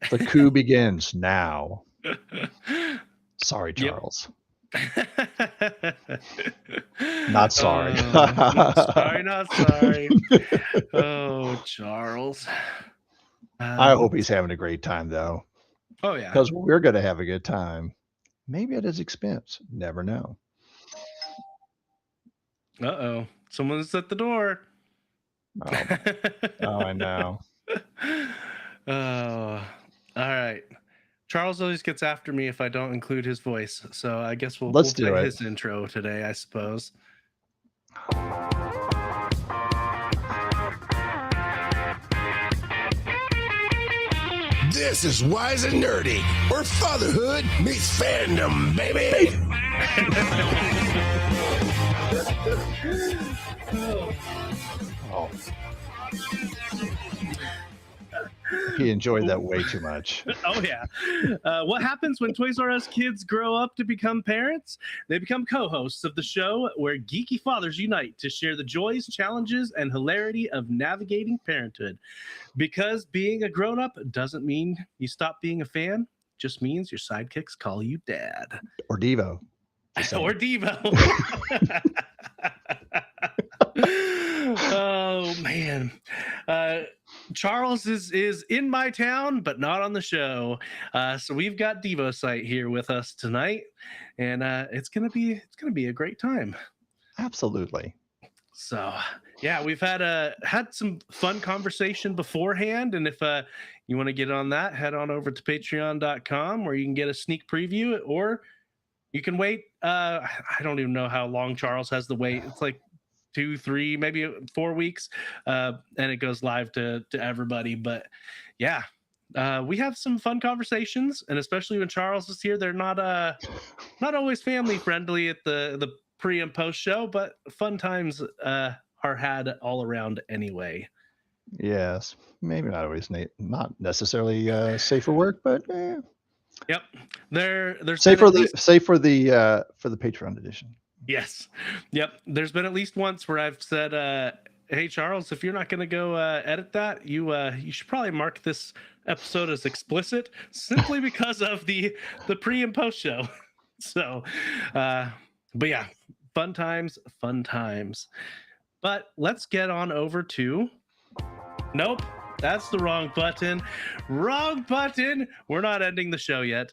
The coup begins now. Sorry, Yep. Charles. Not sorry. Not sorry, not sorry. Oh, Charles. I hope he's having a great time, though, Oh yeah. because we're going to have a good time. Maybe at his expense. Never know. Uh-oh. Someone's at the door. Oh, I know. Oh, all right. Charles always gets after me if I don't include his voice, so I guess we'll Let's play do it. his intro today, I suppose. This is Wise and Nerdy, where fatherhood meets fandom, baby. Oh. He enjoyed that way too much. Oh yeah. What happens when Toys R Us kids grow up to become parents? They become co-hosts of the show where geeky fathers unite to share the joys, challenges, and hilarity of navigating parenthood. Because being a grown-up doesn't mean you stop being a fan, just means your sidekicks call you dad. Or Devo. Or Devo. Oh man. Charles is in my town, but not on the show. So we've got Devocite here with us tonight, and it's gonna be a great time. Absolutely. So yeah, we've had some fun conversation beforehand, and if you want to get on that, head on over to patreon.com where you can get a sneak preview, or you can wait. I don't even know how long Charles has to wait. It's like 2, 3, maybe 4 weeks, and it goes live to everybody. But yeah, we have some fun conversations, and especially when Charles is here, they're not always family friendly at the pre and post show, but fun times are had all around anyway. Yes. Maybe not always not necessarily safe for work, but Yep, there's safe been for at the Patreon edition. Yes. Yep. There's been at least once where I've said, "Hey Charles, if you're not going to go edit that, you should probably mark this episode as explicit, simply because of the pre and post show." So, but yeah, fun times, fun times. But let's get on over to. Nope. That's the wrong button. Wrong button. We're not ending the show yet.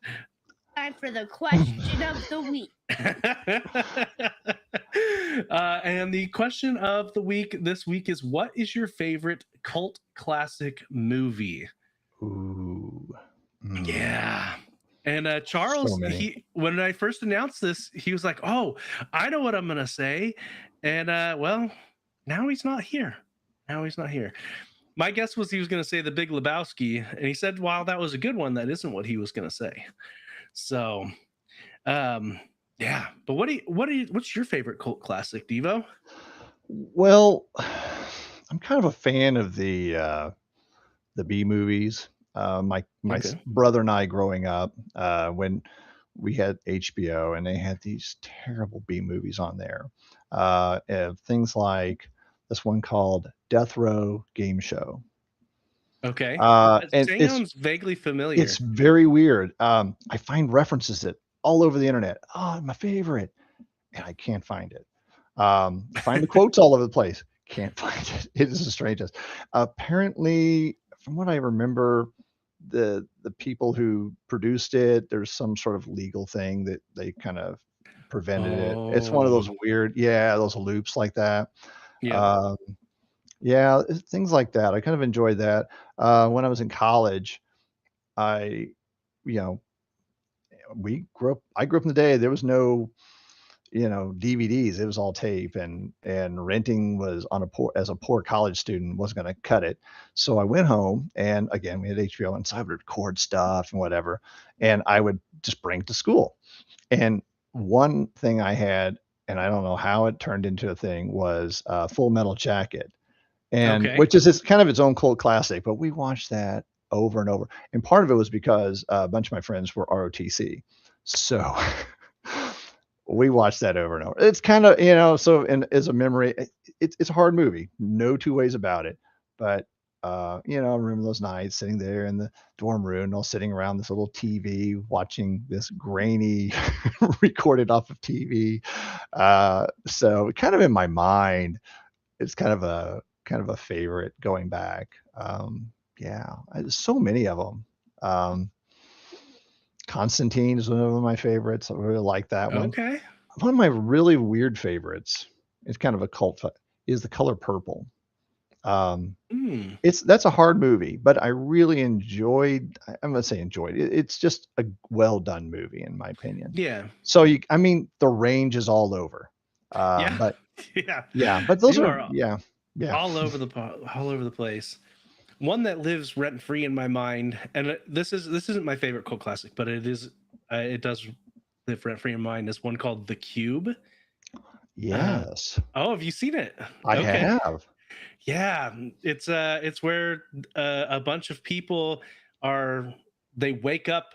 Time for the question of the week. And the question of the week this week is, what is your favorite cult classic movie? Ooh. Yeah. And Charles, when I first announced this, he was like, "Oh, I know what I'm going to say." And well, now he's not here. My guess was he was going to say The Big Lebowski. And he said, while that was a good one, that isn't what he was going to say. So, yeah. But what's your favorite cult classic, Devo? Well, I'm kind of a fan of the B movies. My brother and I growing up, when we had HBO and they had these terrible B movies on there. Things like this one called Death Row Game Show. Okay. And it sounds vaguely familiar. It's very weird. I find references it all over the internet. Oh, my favorite. And I can't find it. Find the quotes all over the place. Can't find it. It is the strangest. Apparently, from what I remember, the people who produced it, there's some sort of legal thing that they kind of prevented it. It's one of those weird, those loops like that. Yeah. Yeah, things like that. I kind of enjoyed that. When I was in college, I grew up in the day there was no DVDs. It was all tape, and renting was as a poor college student wasn't going to cut it. So I went home, and again we had HBO, and so I would record stuff and whatever, and I would just bring it to school. And one thing I had, and I don't know how it turned into a thing, was Full Metal Jacket, and which is kind of its own cult classic. But we watched that over and over, and part of it was because a bunch of my friends were ROTC, so we watched that over and over. It's kind of so, and as a memory, it's a hard movie, no two ways about it. But I remember those nights sitting there in the dorm room, all sitting around this little TV, watching this grainy recorded off of TV. So kind of in my mind, it's kind of a favorite going back. Yeah, there's so many of them. Constantine is one of my favorites. I really like that one. Okay. One of my really weird favorites, it's kind of a is The Color Purple. Um, Hmm. that's a hard movie, but I really I'm gonna say enjoyed. It's just a well done movie in my opinion. Yeah. So I mean, the range is all over. Yeah. But Yeah. yeah, but those You are are yeah, yeah. all over the place. One that lives rent free in my mind, and this isn't my favorite cult classic, but it does live rent free in mind. Is one called The Cube. Uh, Yes, oh, have you seen it? I Okay. have. Yeah, it's where a bunch of people they wake up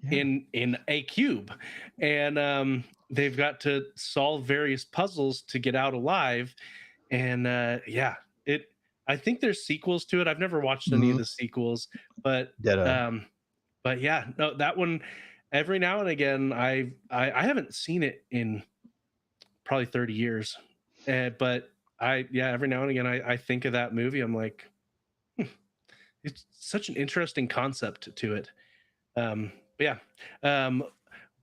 Yeah. in a cube, and they've got to solve various puzzles to get out alive. And yeah, it I think there's sequels to it. I've never watched any of Mhm. the sequels, but Ditto. um but yeah, no, that one every now and again I haven't seen it in probably 30 years. But every now and again I think of that movie. I'm like, it's such an interesting concept to it. But yeah. Um,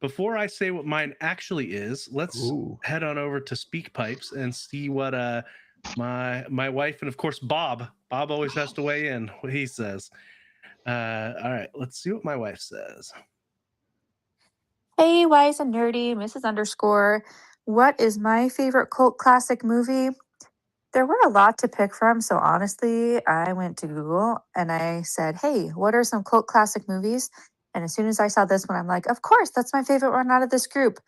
before I say what mine actually is, let's Ooh. head on over to Speak Pipes and see what my wife and of course Bob always has to weigh in what he says. All right, let's see what my wife says. Hey, wise and nerdy, Mrs. Underscore. What is my favorite cult classic movie? There were a lot to pick from, so honestly, I went to Google and I said, hey, what are some cult classic movies? And as soon as I saw this one, I'm like, of course, that's my favorite one out of this group.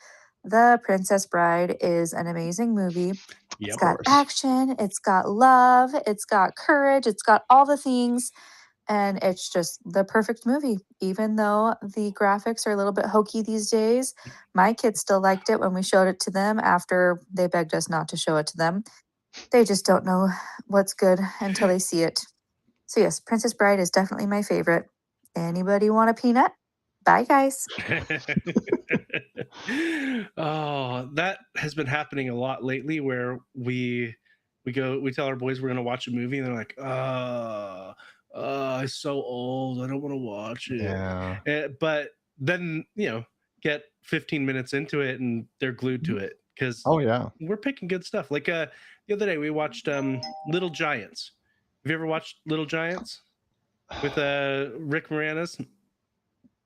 The Princess Bride is an amazing movie. It's Yep. got Course. action, it's got love, it's got courage, it's got all the things. And it's just the perfect movie. Even though the graphics are a little bit hokey these days, my kids still liked it when we showed it to them after they begged us not to show it to them. They just don't know what's good until they see it. So, yes, Princess Bride is definitely my favorite. Anybody want a peanut? Bye, guys. Oh, that has been happening a lot lately where we tell our boys we're going to watch a movie and they're like, it's so old, I don't want to watch it. Yeah. But then get 15 minutes into it and they're glued to it because Oh yeah. we're picking good stuff. Like the other day we watched Little Giants. Have you ever watched Little Giants with Rick Moranis,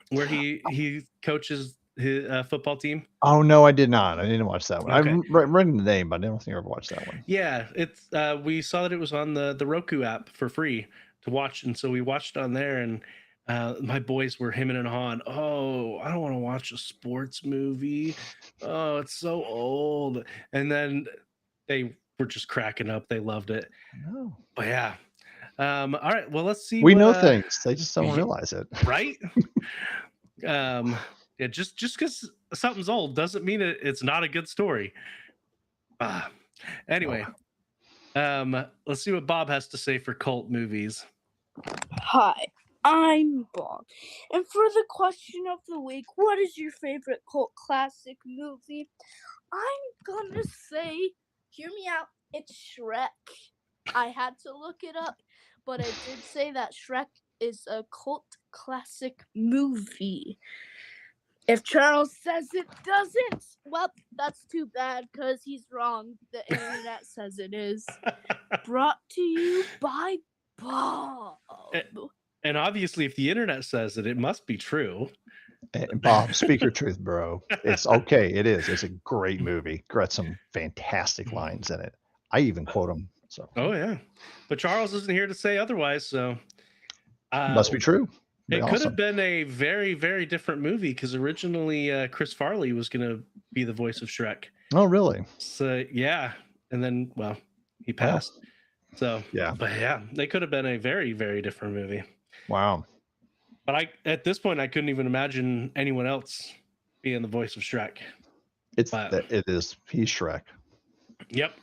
where he coaches his football team? Oh no, I did not. I didn't watch that one. Okay. I've read the name, but I don't think I ever watched that one. Yeah, it's we saw that it was on the Roku app for free to watch, and so we watched on there. And my boys were hemming and hawing. Oh, I don't want to watch a sports movie. Oh, it's so old. And then they were just cracking up. They loved it. No. But yeah. All right. Well, let's see. We what, know things. They just don't realize it. right? Yeah, just because something's old doesn't mean it's not a good story. Anyway, let's see what Bob has to say for cult movies. Hi, I'm Bob. And for the question of the week, what is your favorite cult classic movie? I'm gonna say, hear me out, it's Shrek. I had to look it up, but I did say that Shrek is a cult classic movie. If Charles says it doesn't, well, that's too bad because he's wrong. The internet says it is. Brought to you by Bob. And obviously, if the internet says it must be true. And Bob, speak your truth, bro. It's okay. It is. It's a great movie. Got some fantastic lines in it. I even quote them. So. Oh yeah, but Charles isn't here to say otherwise. So must be true. It could have been a very, very different movie because originally Chris Farley was going to be the voice of Shrek. Oh, really? So yeah, and then he passed. Oh. So yeah, but yeah, they could have been a very, very different movie. Wow. But at this point I couldn't even imagine anyone else being the voice of Shrek. It is. He's Shrek. Yep.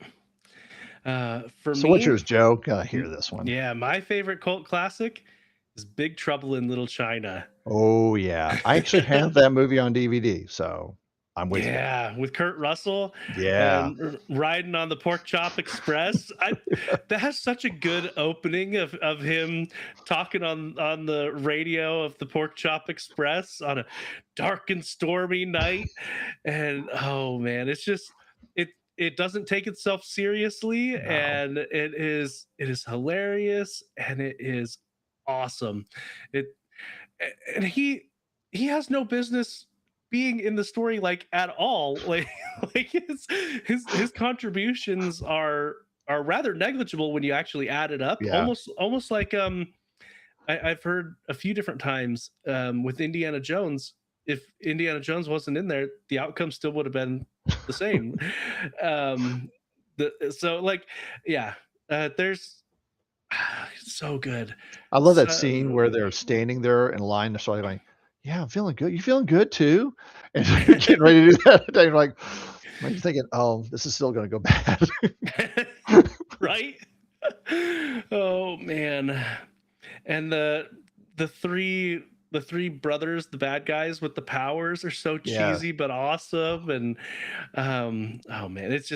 For So what's me, yours, Joe? Gotta hear this one. yeah, my favorite cult classic is Big Trouble in Little China. Oh yeah, I actually have that movie on DVD, so I'm with you. Yeah, with Kurt Russell Yeah, and riding on the Pork Chop Express. That has such a good opening of him talking on the radio of the Pork Chop Express on a dark and stormy night. And oh man, it's just it doesn't take itself seriously, no, and it is hilarious, and it is awesome. It and he has no business being in the story like at all. Like like his contributions are rather negligible when you actually add it up. yeah, Almost like I've heard a few different times with Indiana Jones. If Indiana Jones wasn't in there, the outcome still would have been the same. So like, yeah, there's so good. I love that scene where So they're standing there in line, they're sort of like, "Yeah, I'm feeling good. You feeling good too?" And you're getting ready to do that, and you're like, are you thinking, "Oh, this is still gonna go bad." right? Oh man. And the three brothers, the bad guys with the powers, are so Yeah, cheesy but awesome. And oh man, it's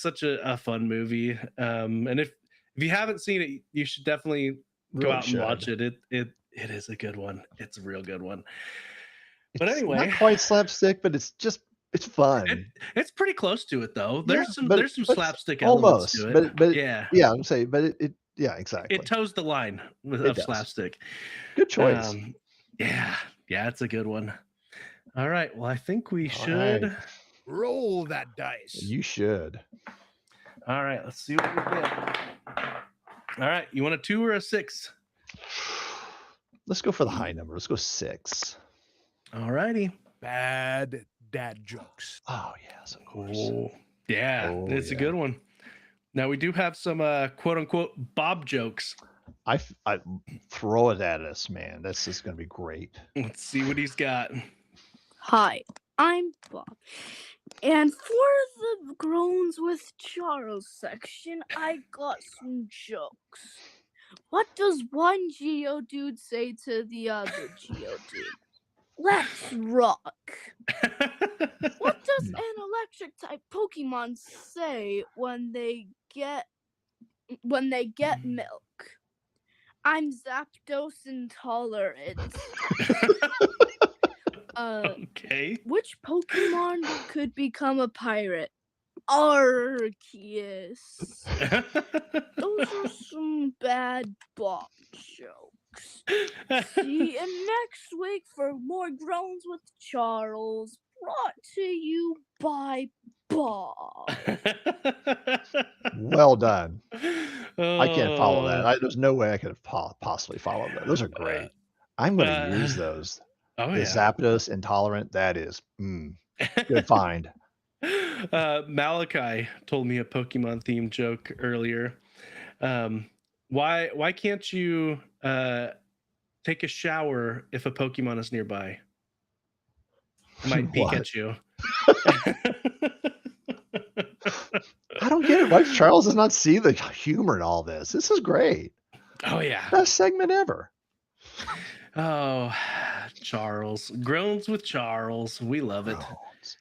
such a fun movie. And if you haven't seen it, you should definitely go really out and watch should. it. It is a good one. It's a real good one. But It's not anyway, quite slapstick, but it's it, fun. it's pretty close to it though. Yeah, There's some but it's slapstick elements to almost, it. but Yeah. yeah, I'm saying, but it yeah, It exactly. toes the line It of does. slapstick. Good choice. Um, yeah, yeah, it's a good one. All right, well, I think we All right, should. Roll that dice. you should. All right, let's see what we get. All right, you want a 2 or a 6? Let's go for the high number. Let's go 6. All righty. Bad dad jokes. Oh yes, of course. Oh, yeah, Oh, it's a yeah. good one. Now we do have some quote unquote Bob jokes. I throw it at us, man. This is gonna be great. Let's see what he's got. Hi, I'm Bob. And for the Groans with Charles section, I got some jokes. What does one Geodude say to the other Geodude? Let's rock. What does No. an electric type Pokemon say when they get milk? I'm Zapdos intolerant. Okay. Which Pokemon could become a pirate? Arceus. Those are some bad Bob jokes. See you next week for more Groans with Charles, brought to you by Bob. Well done. I can't follow that. Oh, There's no way I could have possibly followed that. Those are great. I'm gonna use those. Oh The yeah. Zapdos intolerant. That is good find. Malachi told me a Pokemon themed joke earlier. Why can't you take a shower if a Pokemon is nearby? It might What? Pikachu. I don't get it. Why Charles does not see the humor in all this? This is great. Oh yeah. Best segment ever. Oh, Charles. Groans with Charles. We love it. Groans.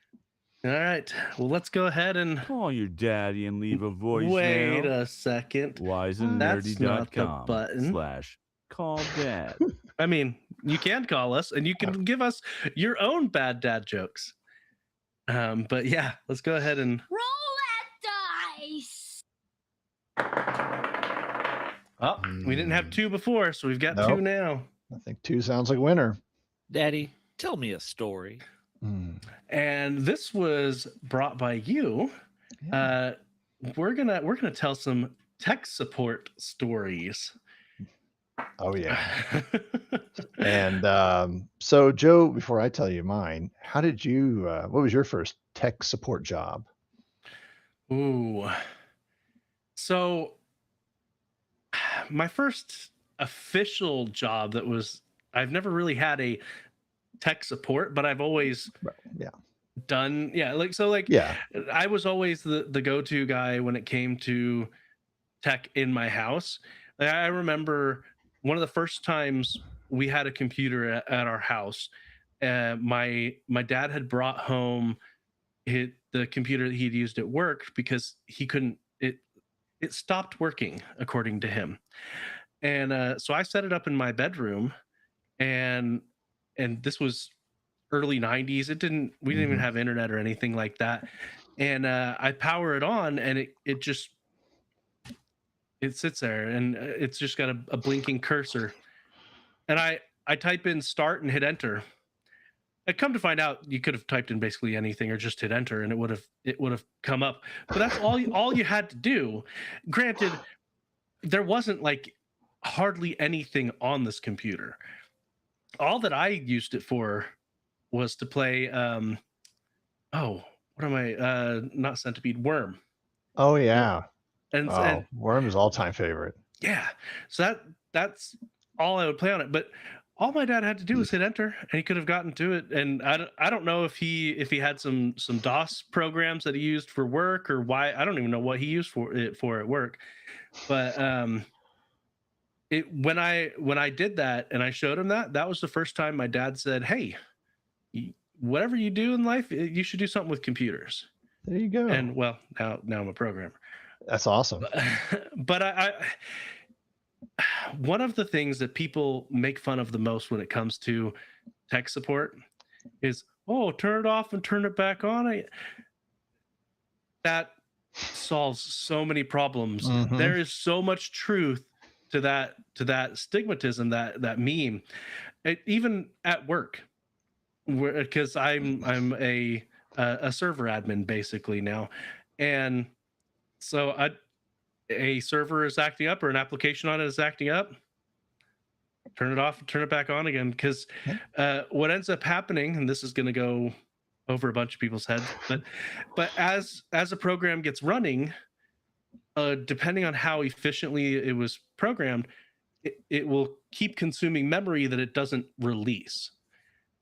All right. Well, let's go ahead and Call your daddy and leave a voicemail. wait a second. That's That's not the button. /call-dad. I mean, you can call us and you can give us your own bad dad jokes. But yeah, let's go ahead and Roll that dice. oh, we didn't have 2 before, so we've got 2 Nope. now. I think 2 sounds like winner. Daddy, tell me a story. And this was brought by you. Yeah. We're gonna tell some tech support stories. Oh yeah. And so Joe, before I tell you mine, how did you what was your first tech support job? Ooh. So my first official job I've never really had a tech support, but I've always Yeah. done. Yeah, like so like Yeah. I was always the go-to guy when it came to tech in my house. Like, I remember one of the first times we had a computer at our house. My dad had brought home the computer that he'd used at work because he couldn't it stopped working according to him. And so I set it up in my bedroom, and this was early 90s. We didn't even Mhm. have internet or anything like that. And I power it on, and it sits there, and it's just got a blinking cursor. And I type in start and hit enter. I come to find out you could have typed in basically anything or just hit enter, and it would have come up. But that's all you had to do. Granted, there wasn't like hardly anything on this computer. All that I used it for was to play oh, what am I not centipede, worm. Oh, Uh, yeah. and Oh, Worm is all-time favorite. yeah, so that's all I would play on it. But all my dad had to do was hit enter, and he could have gotten to it. And I don't know if he had some DOS programs that he used for work, or why. I don't even know what he used for at work. But it when I did that and I showed him that was the first time my dad said, "Hey, whatever you do in life, you should do something with computers." There you go. And well, now I'm a programmer. That's awesome. But I one of the things that people make fun of the most when it comes to tech support is, oh, turn it off and turn it back on. That solves so many problems. Mhm. There is so much truth to that stigmatism, that meme. Even at work, because I'm a server admin basically now, and so a server is acting up or an application on it is acting up, turn it off, turn it back on again. Because what ends up happening, and this is going to go over a bunch of people's heads, but as a program gets running, depending on how efficiently it was programmed, it will keep consuming memory that it doesn't release.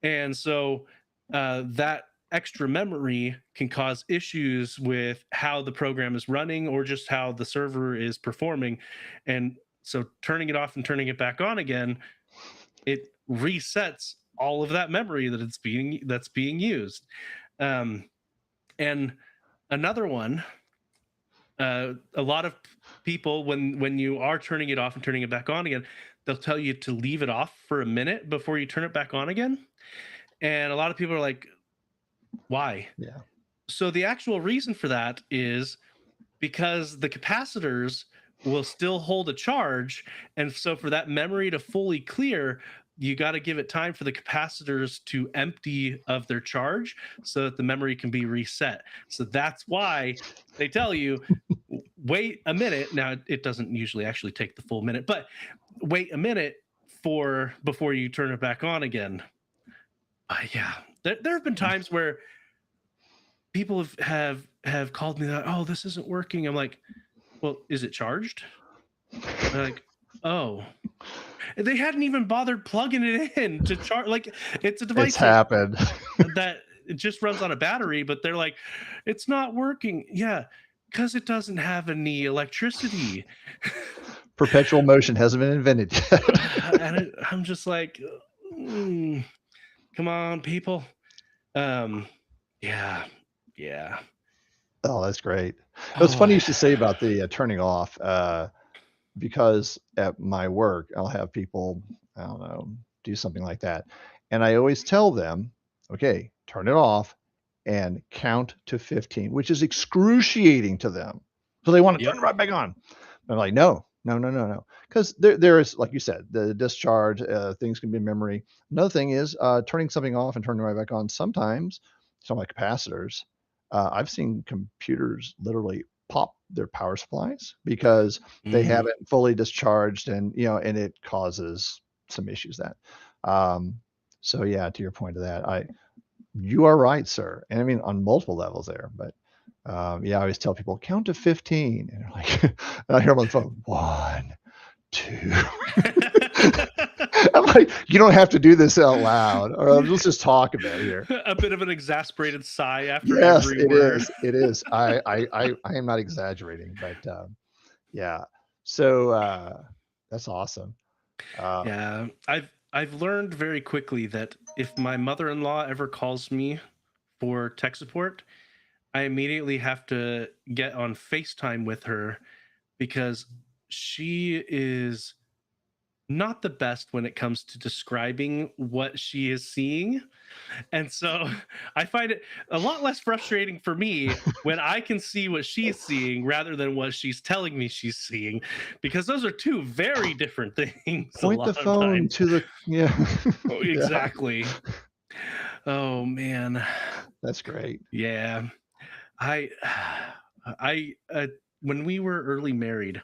And so that extra memory can cause issues with how the program is running or just how the server is performing. And so turning it off and turning it back on again, it resets all of that memory that's being used. And another one, a lot of people, when you are turning it off and turning it back on again, they'll tell you to leave it off for a minute before you turn it back on again. And a lot of people are like, why? Yeah. So the actual reason for that is because the capacitors will still hold a charge. And so for that memory to fully clear, you got to give it time for the capacitors to empty of their charge so that the memory can be reset. So that's why they tell you, wait a minute. Now, it doesn't usually actually take the full minute, but wait a minute before you turn it back on again. Yeah, there have been times where people have called me that, oh, this isn't working. I'm like, well, is it charged? They're like, oh, they hadn't even bothered plugging it in to charge. Like, it's a device It's happened. that it just runs on a battery, but they're like, it's not working. Yeah, because it doesn't have any electricity. Perpetual motion hasn't been invented yet. And I'm just like, come on, people. Yeah. Oh, that's great. It's funny you should say about the turning off, because at my work, I'll have people, I don't know, do something like that. And I always tell them, okay, turn it off and count to 15, which is excruciating to them. So they want to Yep. turn it right back on. I'm like, no. Because there is, like you said, the discharge, things can be in memory. Another thing is turning something off and turning it right back on. Sometimes, some like capacitors, I've seen computers literally pop their power supplies because they haven't fully discharged, and and it causes some issues that. So yeah, to your point of that, you are right, sir. And I mean on multiple levels there, but yeah, I always tell people count to 15, and they're like, and I hear them on the phone, 1, 2. I'm I'm like, you don't have to do this out loud, or let's just talk a bit here. A bit of an exasperated sigh after Yes, every it word. is. It is. I am not exaggerating, but yeah. So that's awesome. Uh, Yeah, I've learned very quickly that if my mother-in-law ever calls me for tech support, I immediately have to get on FaceTime with her because she is not the best when it comes to describing what she is seeing. And so I find it a lot less frustrating for me when I can see what she's seeing rather than what she's telling me she's seeing, because those are two very different things a point the lot of phone times. to the yeah. Oh, Yeah, exactly. Oh man. that's great. Yeah. I I when we were early married,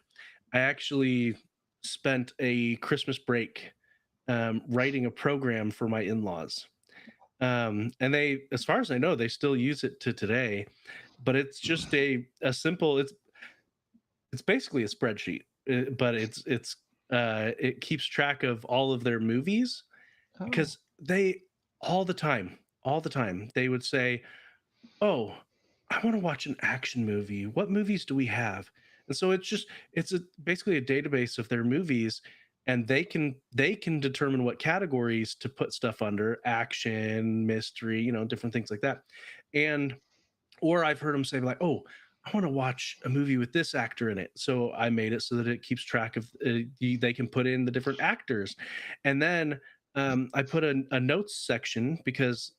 I actually spent a Christmas break writing a program for my in-laws. And they, as far as I know, they still use it to today, but it's just a simple, it's basically a spreadsheet, but it keeps track of all of their movies, Oh, because they all the time they would say, oh, I want to watch an action movie. What movies do we have? And so basically a database of their movies, and they can determine what categories to put stuff under: action, mystery, different things like that. And or I've heard them say like, "Oh, I want to watch a movie with this actor in it." So I made it so that it keeps track of they can put in the different actors. And then I put a notes section because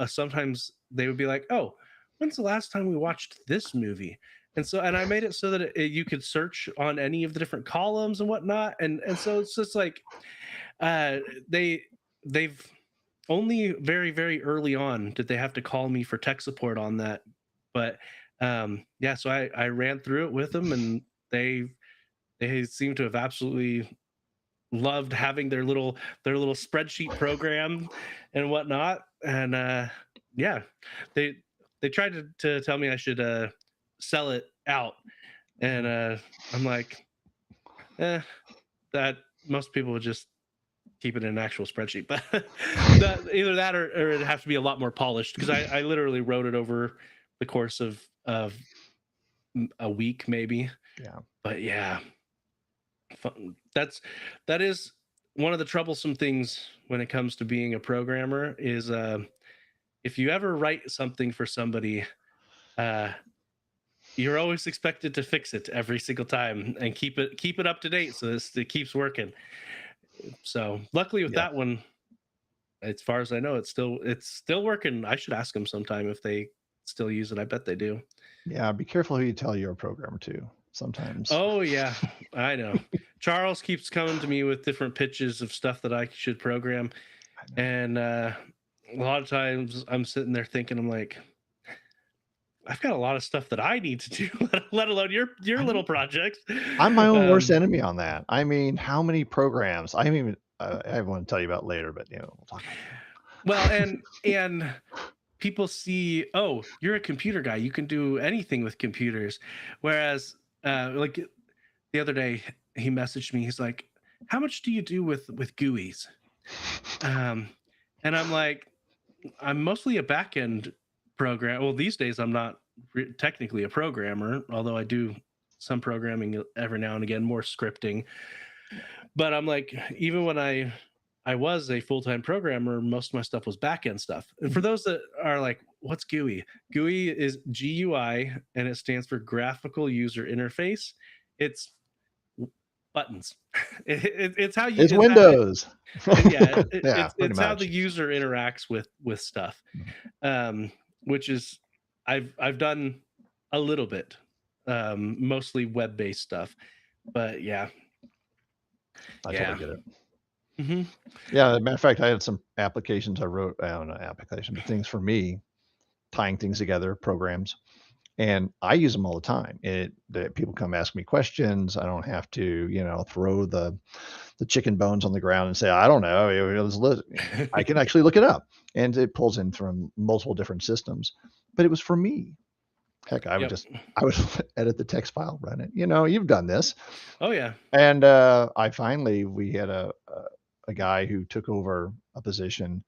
sometimes they would be like, "Oh, when's the last time we watched this movie?" And I made it so that you could search on any of the different columns and whatnot. And so it's just like uh, they they've only very very early on did they have to call me for tech support on that. But yeah, so I ran through it with them, and they seem to have absolutely loved having their little spreadsheet program and whatnot. And yeah, they they tried to tell me I should sell it out. And I'm like, that most people would just keep it in an actual spreadsheet. But either that, or it'd have to be a lot more polished, because I literally wrote it over the course of a week maybe. yeah. But yeah, that is one of the troublesome things when it comes to being a programmer is if you ever write something for somebody, uh, you're always expected to fix it every single time and keep it up to date so it keeps working. So luckily with Yeah. that one, as far as I know, it's still working. I should ask them sometime if they still use it. I bet they do. Yeah, be careful who you tell you're a programmer to. Sometimes. Oh yeah, I know. Charles keeps coming to me with different pitches of stuff that I should program, I know. and a lot of times I'm sitting there thinking, I'm like, I've got a lot of stuff that I need to do, let alone your little projects. I'm my own worst Um, enemy on that. I mean, how many programs? I mean, I want to tell you about later, but we'll talk about well, and people see, oh, you're a computer guy, you can do anything with computers, whereas like the other day he messaged me, he's like, how much do you do with GUIs? um and I'm like, I'm mostly a back end program. Well, these days I'm not technically a programmer, although I do some programming every now and again, more scripting. But I'm like, even when I was a full-time programmer, most of my stuff was back-end stuff. And for those that are like, what's GUI? GUI is GUI, and it stands for graphical user interface. It's buttons. It's how you It's it's Windows. yeah, Yeah, pretty it's how the much. user interacts with stuff. Which is, I've done a little bit, mostly web-based stuff. But yeah. I Yeah. totally get it. Hmm. Yeah, as a matter of fact, I had some applications I wrote, I don't know, application, but things for me, tying things together, programs, and I use them all the time. People come ask me questions. I don't have to, throw the chicken bones on the ground and say, I don't know. I can actually look it up, and it pulls in from multiple different systems. But it was for me. Heck, I would Yep. edit the text file, run it. You've done this. Oh yeah. And we had a a guy who took over a position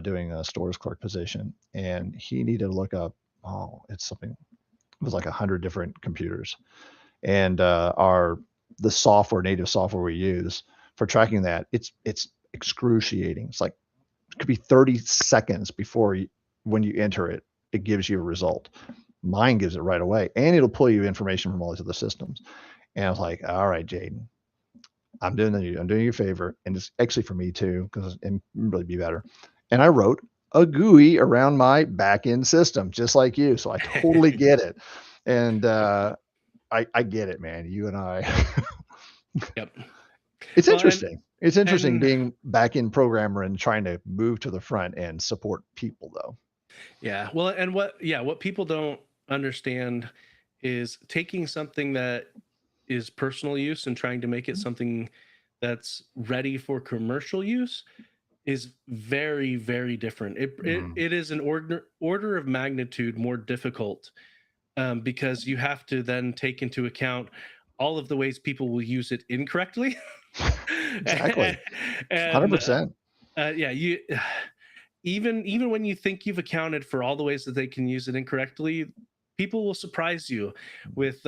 doing a stores clerk position, and he needed to look up, oh, it's something, it was like 100 different computers. And the software, native software we use for tracking that, it's excruciating. It's like, it could be 30 seconds before when you enter it, it gives you a result. Mine gives it right away, and it'll pull you information from all these other systems. And I was like, all right, Jaden, I'm doing you a favor, and it's actually for me too, because it really be better. And I wrote a GUI around my back-end system, just like you. So I totally get it. And I get it, man. You and I. Yep. It's Well, interesting. It's interesting and being back-end programmer and trying to move to the front and support people, though. yeah, well, and what people don't understand is taking something that is personal use and trying to make it something that's ready for commercial use is very, very different. It is an order of magnitude more difficult, because you have to then take into account all of the ways people will use it incorrectly. Exactly. And 100%. yeah, you even when you think you've accounted for all the ways that they can use it incorrectly, people will surprise you with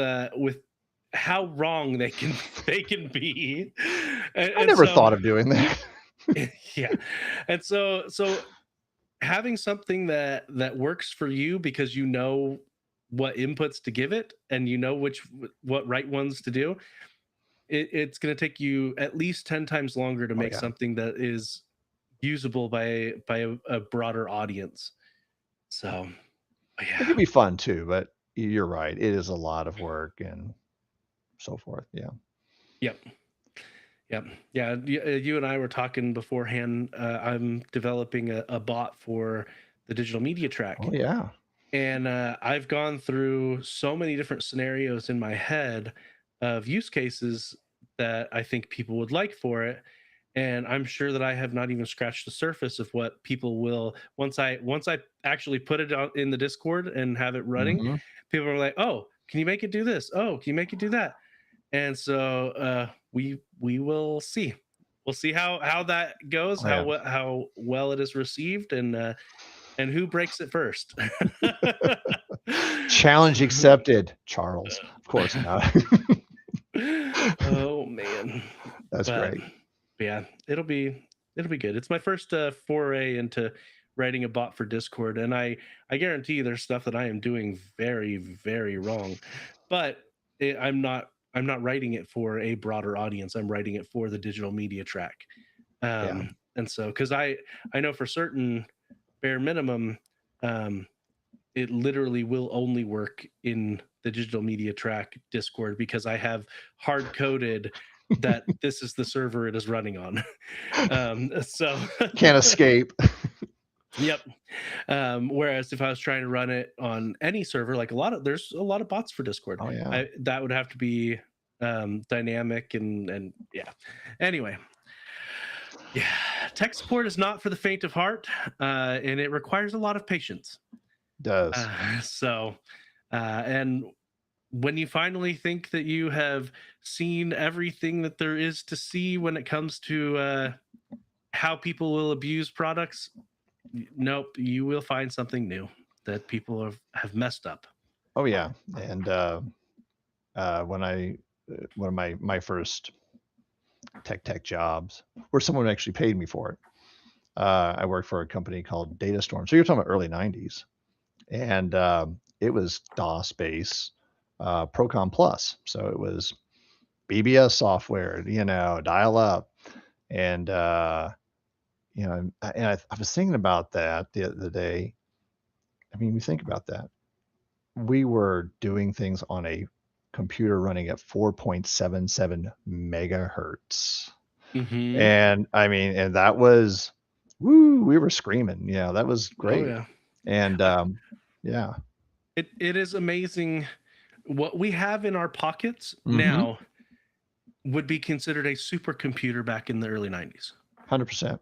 how wrong they can be. I And never so thought of doing that. yeah, and so having something that works for you because you know what inputs to give it and you know what right ones to do, it's going to take you at least 10 times longer to Oh, make yeah. something that is usable by a broader audience. So It yeah. could be fun too, but you're right. It is a lot of work and so forth. Yeah. Yep. Yep. Yeah. You and I were talking beforehand. I'm developing a bot for the digital media track. Oh, yeah. And I've gone through so many different scenarios in my head of use cases that I think people would like for it. And I'm sure that I have not even scratched the surface of what people will once I actually put it out in the Discord and have it running. Mhm. People are like, "Oh, can you make it do this? Oh, can you make it do that?" And so we will see. We'll see how that goes, Oh, yeah. how well it is received, and who breaks it first. Challenge accepted, Charles. Of course not. Oh man, That's but great. yeah, it'll be good. It's my first foray into writing a bot for Discord, and I guarantee you there's stuff that I am doing very, very wrong, but I'm not writing it for a broader audience. I'm writing it for the digital media track. Yeah. And so because I know for certain, bare minimum, um, it literally will only work in the digital media track Discord because I have hard coded that this is the server it is running on. So Can't escape. yep. Whereas if I was trying to run it on any server, like there's a lot of bots for Discord. Oh, yeah. That would have to be dynamic and yeah. Anyway, yeah, tech support is not for the faint of heart, and it requires a lot of patience. Does. And when you finally think that you have seen everything that there is to see when it comes to how people will abuse products, nope, you will find something new that people have messed up. Oh, yeah. And when one of my first tech jobs, where someone actually paid me for it, I worked for a company called Data Storm. So you're talking about early 90s. And it was DOS base Procom Plus. So it was BBS software, dial up. And, I was thinking about that the other day. I mean, we think about that. We were doing things on a computer running at 4.77 megahertz. Mm-hmm. And I mean, and that was, woo, we were screaming. Yeah, that was great. Oh yeah. And yeah. It is amazing what we have in our pockets Mhm. now would be considered a supercomputer back in the early 90s. 100%.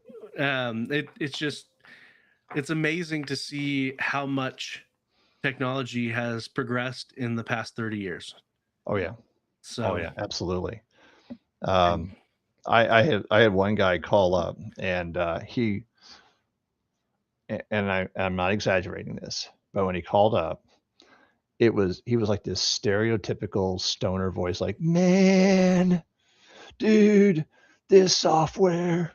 It's amazing to see how much technology has progressed in the past 30 years. Oh, yeah. So Oh, yeah, absolutely. Um, I had one guy call up, and I'm not exaggerating this, but when he called up, he was like this stereotypical stoner voice, like, "Man, dude, this software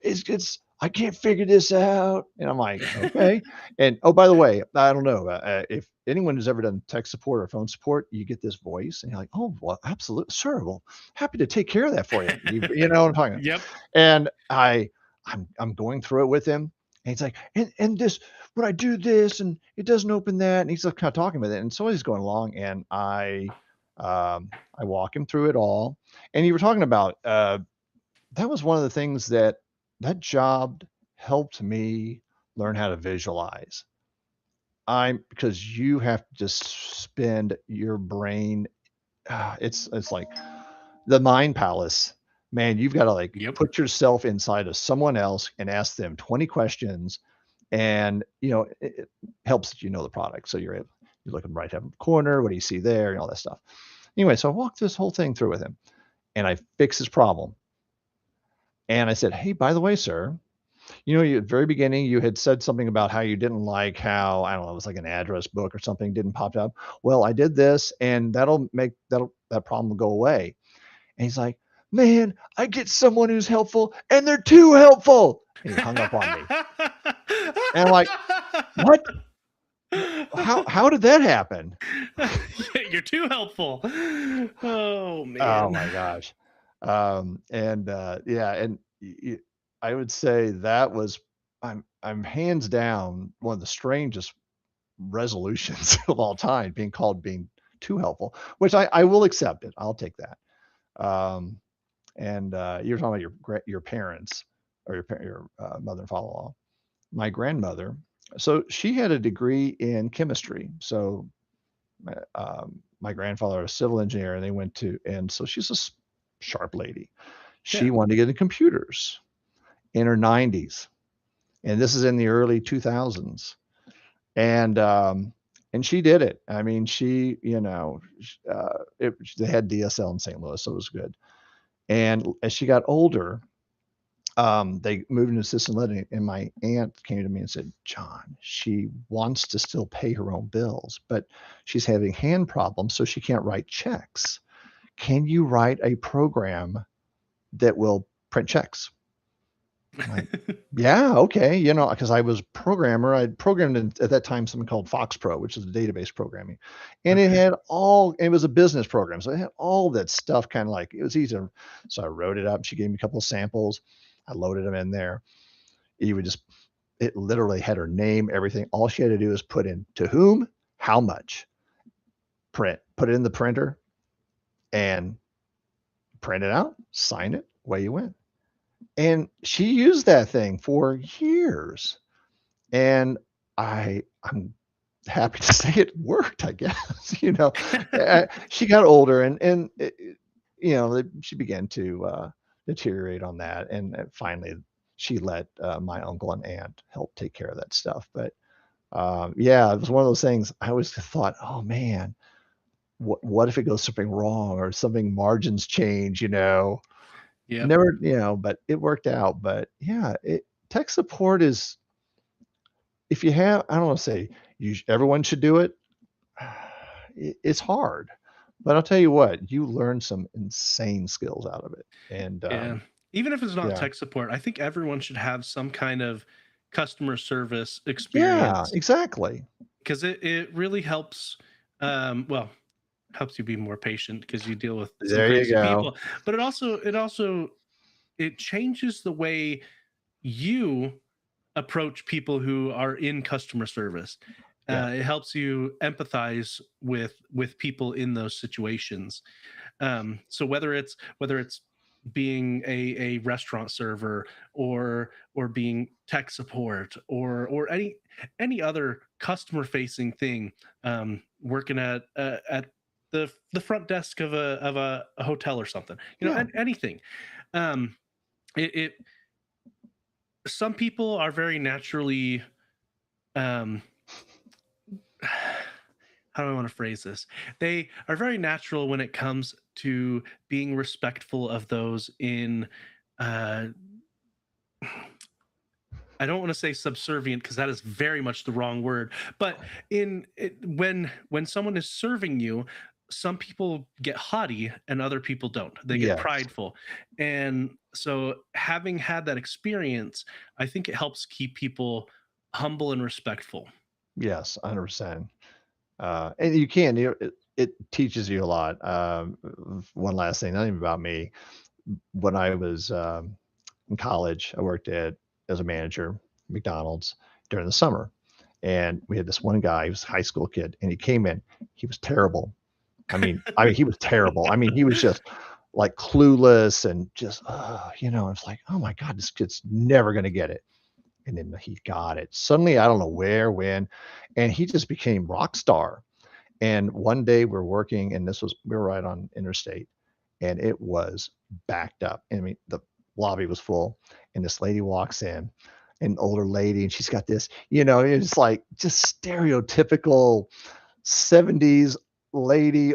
it's I can't figure this out." And I'm like, "Okay." And oh, by the way, I don't know if anyone who's ever done tech support or phone support, you get this voice, and you're like, "Oh, well, absolutely, sir. Well, happy to take care of that for you." You know what I'm talking about. Yep. And I'm going through it with him, and he's like, "And this when I do this, and it doesn't open that," and he's like kind of talking with it, and so he's going along, and I walk him through it all, and you were talking about that was one of the things that job helped me learn how to visualize. Because you have to just spend your brain. It's like the mind palace, man. You've got to like Yep. put yourself inside of someone else and ask them 20 questions, and it helps that you know the product, so you're looking right up in the corner. What do you see there, and all that stuff. Anyway, so I walked this whole thing through with him, and I fixed his problem. And I said, "Hey, by the way, sir, you at the very beginning, you had said something about how you didn't like how, I don't know, it was like an address book or something didn't pop up. Well, I did this, and that problem will go away." And he's like, "Man, I get someone who's helpful, and they're too helpful." And he hung up on me. And I'm like, "What? How did that happen?" You're too helpful. Oh man. Oh my gosh. Yeah, and I would say that was I'm hands down one of the strangest resolutions of all time, being too helpful, which I will accept it. I'll take that. And you're talking about your parents or your mother and father-in-law. My grandmother, so she had a degree in chemistry. So my grandfather was a civil engineer, and and so she's a sharp lady. She Yeah. wanted to get into computers in her 90s, and this is in the early 2000s. And she did it. I mean, they had DSL in St. Louis, so it was good. And as she got older, they moved into assisted living, and my aunt came to me and said, "John, she wants to still pay her own bills, but she's having hand problems, so she can't write checks. Can you write a program that will print checks?" I'm like, "Yeah, okay." Because I was a programmer. I'd programmed at that time something called Fox Pro, which is database programming. And Okay. it was a business program. So it had all that stuff kind of like, it was easy. So I wrote it up. She gave me a couple of samples. I loaded them in there. It literally had her name, everything. All she had to do was put in to whom, how much, put it in the printer, and print it out, sign it, away you went. And she used that thing for years. And I'm happy to say it worked, I guess. She got older, and she began to deteriorate on that. And finally, she let my uncle and aunt help take care of that stuff. But yeah, it was one of those things. I always thought, oh man, what if it goes something wrong or something margins change? Yep. Never, but it worked out. But yeah, tech support is, if you have, I don't want to say everyone should do it. It's hard, but I'll tell you what, you learn some insane skills out of it. And Yeah. Even if it's not yeah, tech support, I think everyone should have some kind of customer service yeah, experience exactly. because it really helps. Well, helps you be more patient because you deal with some There you crazy go. people, but it changes the way you approach people who are in customer service. Yeah, It helps you empathize with people in those situations. So whether it's being a restaurant server or being tech support or any other customer facing thing, working at the front desk of a hotel or something, yeah, anything. Um, it some people are very naturally um how do I want to phrase this? They are very natural when it comes to being respectful of those in uh I don't want to say subservient because that is very much the wrong word, but when someone is serving you, some people get haughty and other people don't. They get Yes. prideful. And so having had that experience, I think it helps keep people humble and respectful. Yes, 100%. And you can, it teaches you a lot. One last thing, not even about me. When I was in college, I worked at as a manager, McDonald's during the summer, and we had this one guy. He was a high school kid, and he came in. He was terrible. I mean, he was terrible. I mean, he was just like clueless and just, it's like, oh my God, this kid's never going to get it. And then he got it. Suddenly, I don't know where, when, and he just became rock star. And one day we're working, and we were right on interstate, and it was backed up. I mean, the lobby was full, and this lady walks in, an older lady, and she's got this, it's like just stereotypical 70s lady,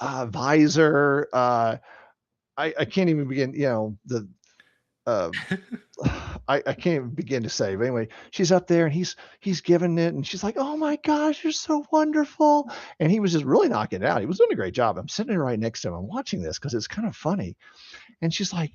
visor. I can't even begin, the uh, I can't even begin to say. But anyway, she's up there and he's giving it, and she's like, "Oh my gosh, you're so wonderful!" And he was just really knocking it out. He was doing a great job. I'm sitting right next to him. I'm watching this because it's kind of funny. And she's like,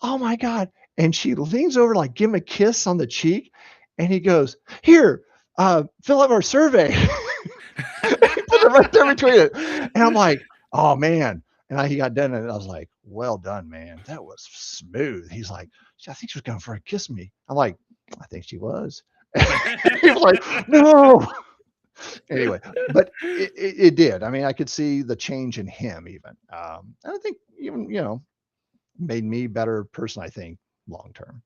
"Oh my God!" And she leans over, like, give him a kiss on the cheek, and he goes, "Here, fill out our survey." He put it right there between it, and I'm like, "Oh man." And he got done, and I was like, "Well done, man. That was smooth." He's like, "I think she was going for a kiss me." I'm like, "I think she was." He was like, "No." Anyway, but it did. I mean, I could see the change in him even. And I think even, made me a better person, I think, long term.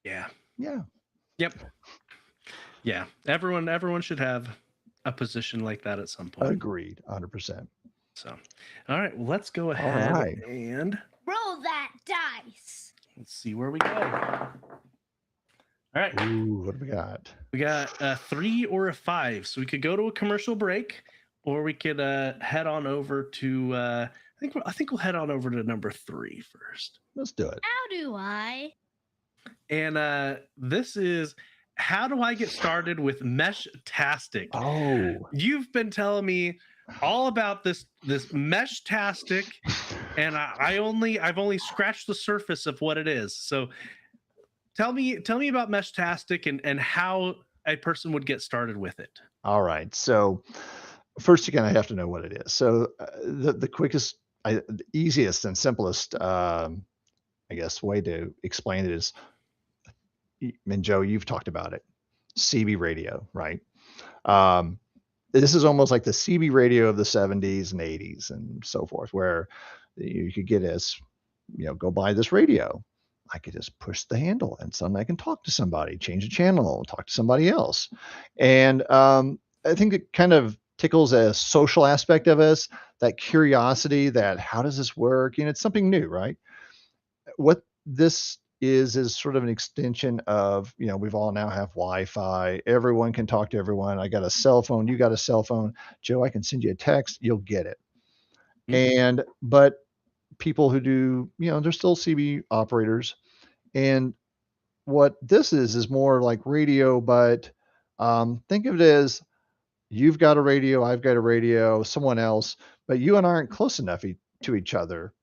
Yeah. Yeah. Yep. Yeah. Everyone should have a position like that at some point. Agreed. 100%. So, all right, well, let's go All ahead right. and Roll that dice. let's see where we go. All right. Ooh, what do we got? We got a 3 or a 5. So we could go to a commercial break, or we could head on over to I think we'll head on over to number 3 first. Let's do it. How do I? And this is how do I get started with Mesh-tastic? Oh. You've been telling me all about this Mesh-tastic, and I've only scratched the surface of what it is. So tell me about Mesh-tastic and how a person would get started with it. All right. So first, you kind of have to know what it is. So the quickest, the easiest and simplest, I guess, way to explain it is, and Joe, you've talked about it, CB radio, right? Um, this is almost like the CB radio of the 70s and 80s and so forth, where you could get go buy this radio. I could just push the handle and suddenly I can talk to somebody, change the channel, talk to somebody else. And I think it kind of tickles a social aspect of us, that curiosity, that how does this work? It's something new, right? What this is sort of an extension of, we've all now have Wi-Fi. Everyone can talk to everyone. I got a cell phone. You got a cell phone. Joe, I can send you a text. You'll get it. But people who do, they're still CB operators. And what this is more like radio, but think of it as you've got a radio, I've got a radio, someone else, but you and I aren't close enough to each other.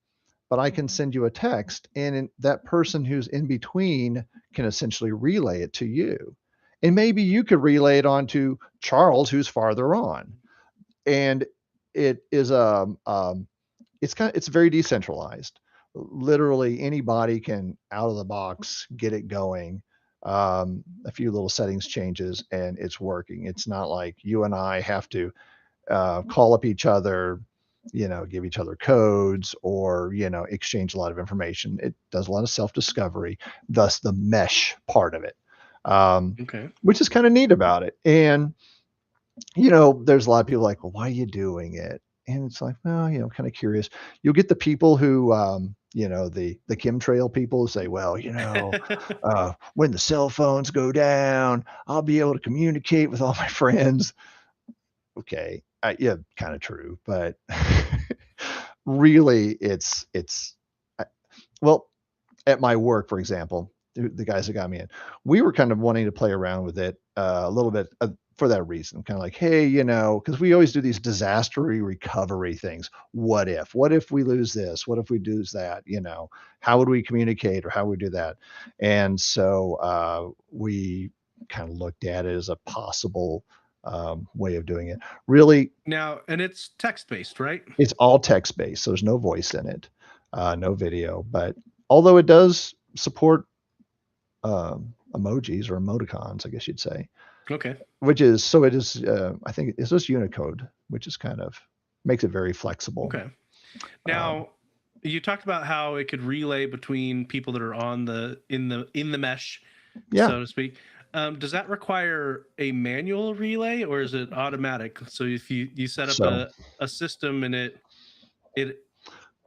But I can send you a text, and that person who's in between can essentially relay it to you. And maybe you could relay it on to Charles, who's farther on. And it is it's very decentralized. Literally anybody can out of the box get it going. A few little settings changes and it's working. It's not like you and I have to call up each other, give each other codes or, exchange a lot of information. It does a lot of self-discovery, thus the mesh part of it, Okay. which is kind of neat about it. And, there's a lot of people like, well, why are you doing it? And it's like, well, kind of curious. You'll get the people who, the chemtrail people who say, well, when the cell phones go down, I'll be able to communicate with all my friends. Okay. Yeah, kind of true. But really, it's I- well, at my work, for example, the guys that got me in, we were kind of wanting to play around with it a little bit for that reason. Kind of like, hey, because we always do these disaster recovery things. What if? What if we lose this? What if we lose that? How would we communicate or how would we do that? And so we kind of looked at it as a possible way of doing it. Really, Now, and it's text based, right? it's all text based, so there's no voice in it, no video. But although it does support emojis or emoticons, I guess you'd say, Okay. which is so it is. I think it's just Unicode, which is kind of makes it very flexible. Okay. Um, Now, you talked about how it could relay between people that are on the in the mesh, yeah. so to speak. Does that require a manual relay or is it automatic? So if you set up So a system and it all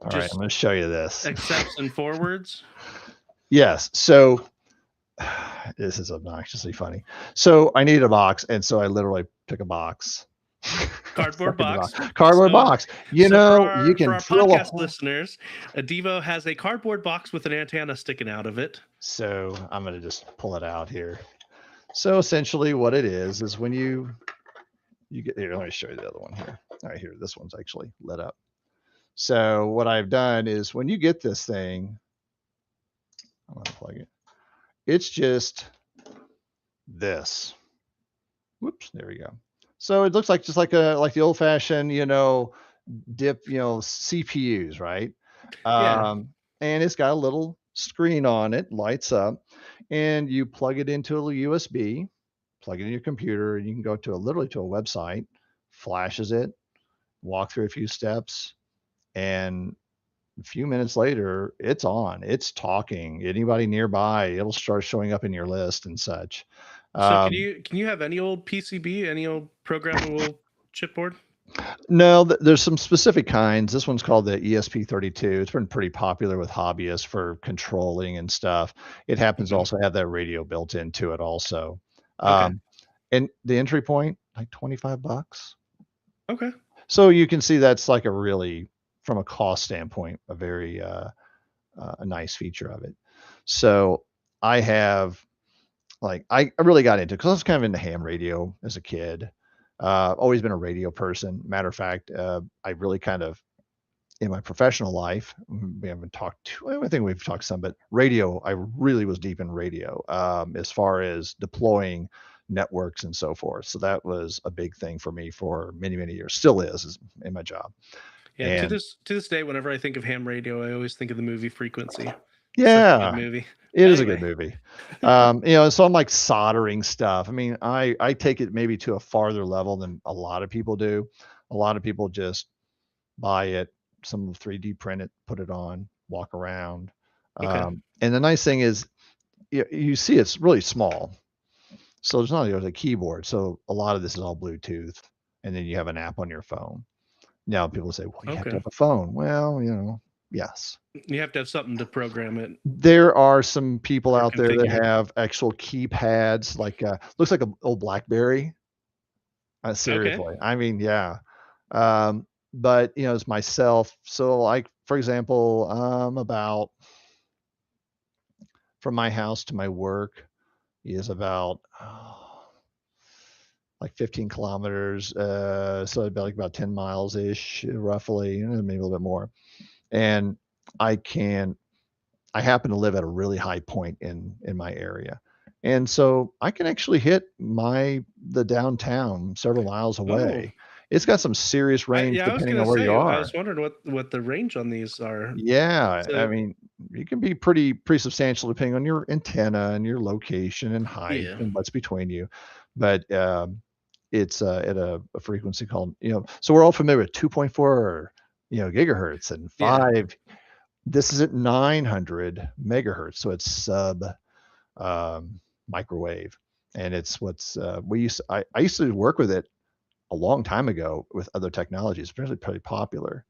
right, I'm just going to show you this. accepts and forwards. Yes. So this is obnoxiously funny. So I needed a box, and so I literally took a box. Cardboard box. Cardboard So- box. So You can for our drill a podcast hole. listeners, Devo has a cardboard box with an antenna sticking out of it. So I'm going to just pull it out here. So essentially what it is when you get here, let me show you the other one here. All right, here, this one's actually lit up. So what I've done is when you get this thing, I'm going to plug it. It's just this. Whoops, there we go. So it looks like just like the old fashioned, dip, CPUs, right? Yeah. And it's got a little screen on it, lights up, and you plug it into a USB, plug it in your computer, and you can go to literally to a website, flashes it, walk through a few steps, and a few minutes later, it's on. It's talking. Anybody nearby, it'll start showing up in your list and such. So can you have any old PCB, any old programmable chipboard? No, there's some specific kinds. This one's called the ESP32. It's been pretty popular with hobbyists for controlling and stuff. It happens to also have that radio built into it also. Okay. And the entry point, like $25. Okay. So you can see that's like a really, from a cost standpoint, a very a nice feature of it. So I have I really got into it because I was kind of into ham radio as a kid. Always been a radio person. Matter of fact, I really kind of in my professional life, we haven't talked I think we've talked some, but radio, I really was deep in radio as far as deploying networks and so forth. So that was a big thing for me for many, many years. Still is in my job. Yeah. And To this day, whenever I think of ham radio, I always think of the movie Frequency. Such a yeah, good movie. it is a Anyway. good movie. So I'm like soldering stuff. I mean, I take it maybe to a farther level than a lot of people do. A lot of people just buy it, some 3D print it, put it on, walk around. Okay. And the nice thing is, you see it's really small. So there's not a keyboard. So a lot of this is all Bluetooth, and then you have an app on your phone. Now people say, well, you have to Okay. have a phone. Well, yes. You have to have something to program it. There are some people Or out there that configure. have actual keypads, like looks like an old BlackBerry. Seriously, I mean, yeah. But it's myself. So, like for example, about from my house to my work is about like 15 kilometers. So about like about 10 miles ish, roughly, maybe a little bit more. And I happen to live at a really high point in my area. And so I can actually hit the downtown several miles Oh. away. It's got some serious range Yeah, I was depending gonna on where say. you I are. was wondering what the range on these are. Yeah, I So mean, you can be pretty substantial depending on your antenna and your location and height yeah. and what's between you. But it's at a frequency called, so we're all familiar with 2.4, gigahertz and Yeah. 5. This is at 900 megahertz, so it's sub microwave, and it's what's I used to work with it a long time ago with other technologies. It's really pretty popular,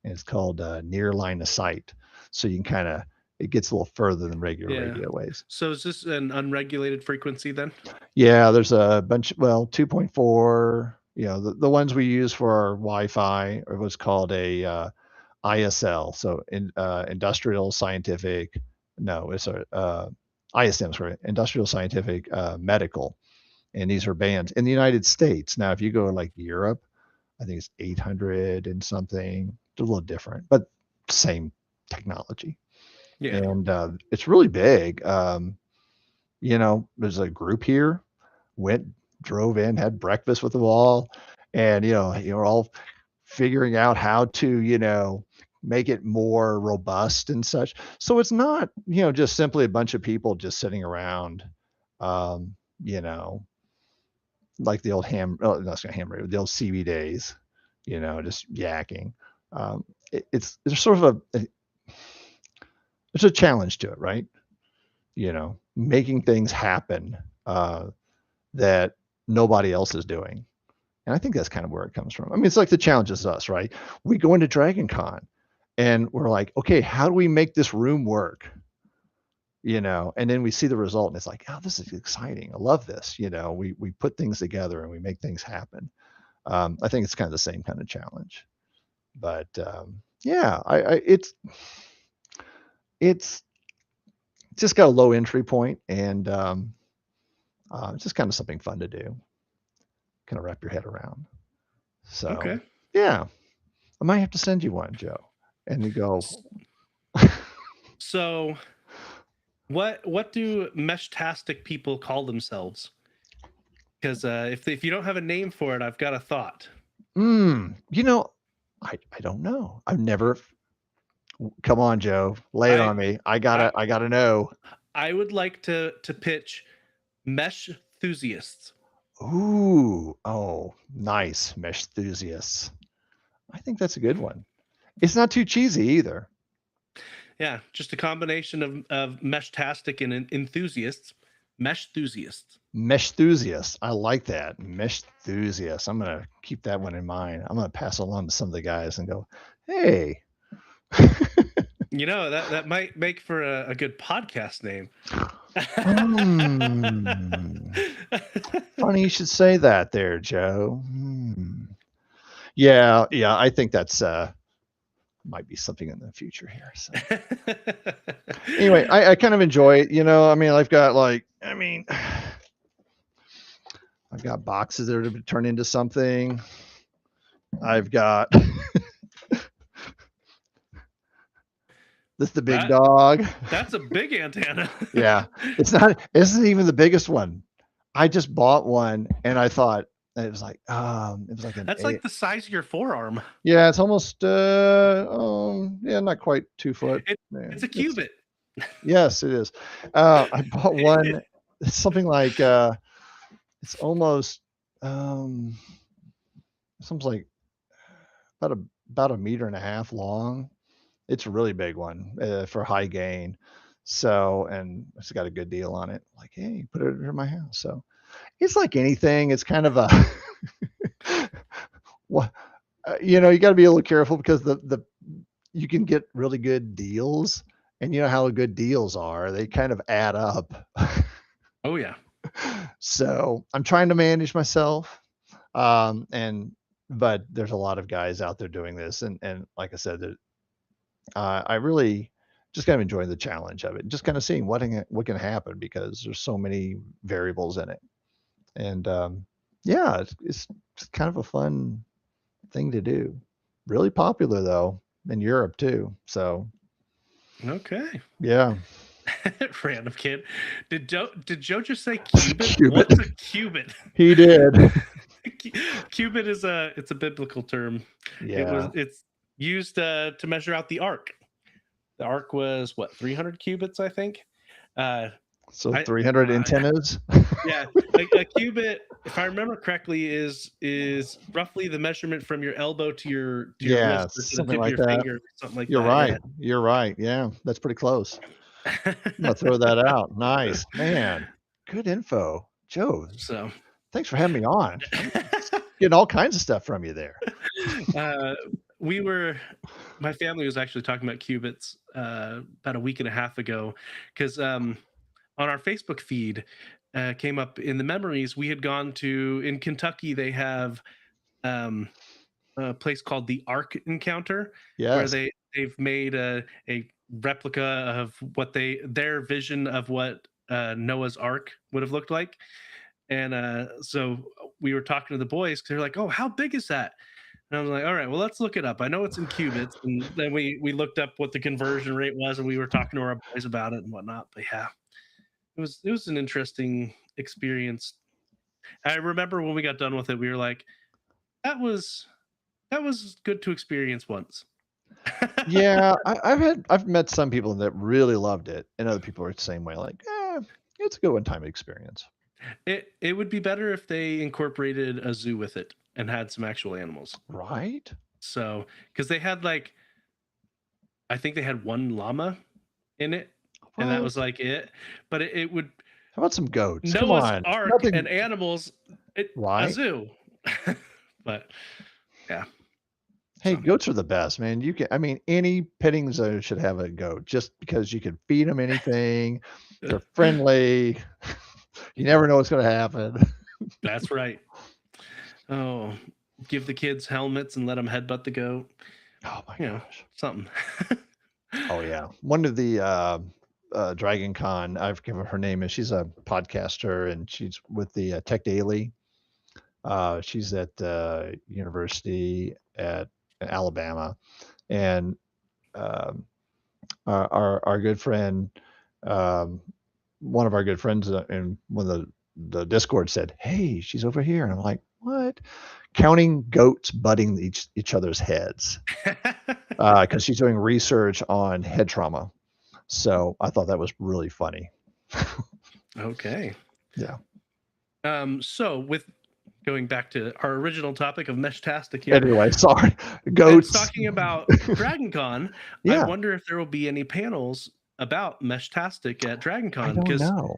and it's called near line of sight. So you can it gets a little further than regular Yeah. radio waves. So is this an unregulated frequency then? Yeah, there's a bunch. Well, 2.4. The ones we use for our Wi-Fi are what's called a ISL, so industrial scientific. No, it's a ISM, sorry, industrial scientific medical, and these are banned in the United States. Now, if you go to like Europe, I think it's 800 and something. It's a little different, but same technology. Yeah. And it's really big. There's a group here, drove in, had breakfast with them all, and you're all figuring out how to, make it more robust and such. So it's not, just simply a bunch of people just sitting around, um, you know, like the old that's not ham radio, the old CB days, just yakking. There's sort of there's a challenge to it, right? Making things happen that nobody else is doing. And I think that's kind of where it comes from. I mean, it's like the challenge is us, right? We go into Dragon Con and we're like, okay, how do we make this room work? And then we see the result and it's like, oh, this is exciting. I love this. We put things together and we make things happen. I think it's kind of the same kind of challenge. But yeah, it's just got a low entry point, and it's just kind of something fun to do, kind of wrap your head around. So Okay. yeah, I might have to send you one, Joe, and you go. So, what do mesh-tastic people call themselves? Because if you don't have a name for it, I've got a thought. I don't know. I've never. Come on, Joe, lay it on me. I gotta know. I would like to pitch mesh enthusiasts. Ooh, oh, nice, mesh enthusiasts. I think that's a good one. It's not too cheesy either. Yeah, just a combination of mesh-tastic and enthusiasts. Mesh enthusiasts. Mesh enthusiasts. I like that. Mesh enthusiasts. I'm gonna keep that one in mind. I'm gonna pass along to some of the guys and go, hey. That might make for a good podcast name. Funny you should say that there, Joe. Yeah, I think that's might be something in the future here. So anyway, I kind of enjoy it. I mean, I've got I've got boxes that are to turn into something. I've got this is the big dog. That's a big antenna. Yeah, it isn't even the biggest one. I just bought one and I thought it was like that's like the size of your forearm. Yeah, it's almost not quite 2 foot. It's a cubit. Yes, it is. I bought one. It's something like it's almost like about a meter and a half long. It's a really big one for high gain. So, and it's got a good deal on it. Like, hey, put it in my house. So it's like anything. It's kind of a you got to be a little careful because you can get really good deals, and you know how good deals are. They kind of add up. Oh yeah. So I'm trying to manage myself. But there's a lot of guys out there doing this. And like I said, I really just kind of enjoying the challenge of it, just kind of seeing what can happen because there's so many variables in it. And yeah, it's kind of a fun thing to do. Really popular though in Europe too. So okay. Yeah. Random kid. Did Joe just say cubit? Cubit. What's a cubit? He did. Cubit is it's a biblical term. Yeah. It's used to measure out the ark. The ark was 300 cubits, I think. So 300 antennas. Yeah, like a cubit, if I remember correctly, is roughly the measurement from your elbow to your wrist, or to the tip of your finger, something like You're that. right. Yeah. You're right. Yeah, that's pretty close. I'm gonna throw that out. Nice, man. Good info, Joe. So thanks for having me on. Getting all kinds of stuff from you there. My family was actually talking about cubits about a week and a half ago because on our Facebook feed came up in the memories we had gone to in Kentucky. They have place called the Ark Encounter, where Yes. they've made a replica of what their vision of what Noah's Ark would have looked like. And so we were talking to the boys because they're like, "Oh, how big is that?" And I was like, "All right, well, let's look it up. I know it's in cubits." And then we looked up what the conversion rate was, and we were talking to our boys about it and whatnot. But yeah, it was an interesting experience. I remember when we got done with it, we were like, "That was good to experience once." Yeah, I've met some people that really loved it, and other people are the same way, like, it's a good one-time experience. It would be better if they incorporated a zoo with it and had some actual animals. Right? So, because they had like, I think they had one llama in it, and that was What? like it. But it would How about some goats? Come Noah's on. Ark Nothing and animals, a right? zoo. But yeah, Hey, so goats are the best, man. I mean, any petting zoo should have a goat just because you can feed them anything. They're friendly. You never know what's gonna happen. that's right. Oh, give the kids helmets and let them headbutt the goat. Oh my You know, gosh. something. Oh, yeah. One of the, Dragon Con, I've given her name is she's a podcaster, and she's with the, Tech Daily. She's at, university at Alabama, and, um, our good friend, um, one of our good friends, in one of the Discord said, "Hey, she's over here," and I'm like, "What?" Counting goats butting each other's heads, because she's doing research on head trauma. So I thought that was really funny. Okay. Yeah. So with going back to our original topic of Meshtastic here, Anyway, sorry. and Goats. talking about Dragon Con, I Yeah, wonder if there will be any panels about Meshtastic at Dragon I Con, don't because know.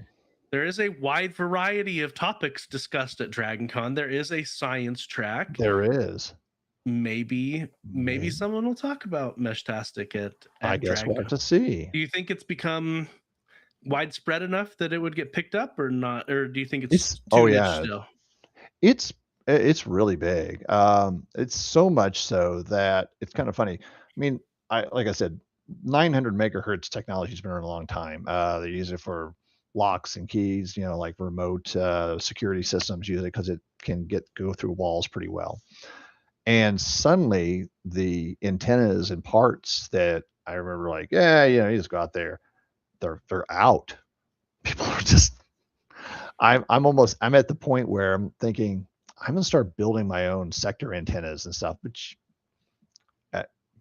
there is a wide variety of topics discussed at Dragon Con. There is a science track. There is. Maybe Maybe. someone will talk about Meshtastic I at guess we'll Dragon have Con. to see. Do you think it's become widespread enough that it would get picked up or not? Or do you think It's it's oh too niche yeah, still? it's really big. It's so much so that it's kind of funny. I mean, like I said, 900 megahertz technology's been around a long time. They use it for locks and keys, like remote security systems use it because it can go through walls pretty well. And suddenly the antennas and parts that I remember like, yeah, you just go out there, they're out. People are just I'm at the point where I'm thinking I'm gonna start building my own sector antennas and stuff, which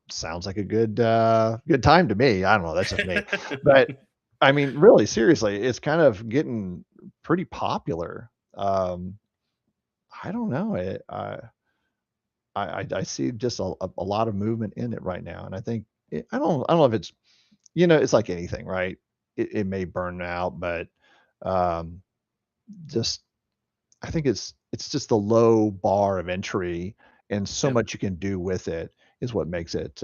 sounds like a good time to me. I don't know, that's just me. But I mean, really, seriously, it's kind of getting pretty popular. I don't know. I see just a lot of movement in it right now, and I think I don't know if it's it's like anything, right? It may burn out, but um, just I think it's just the low bar of entry, and so Yep. much you can do with it is what makes it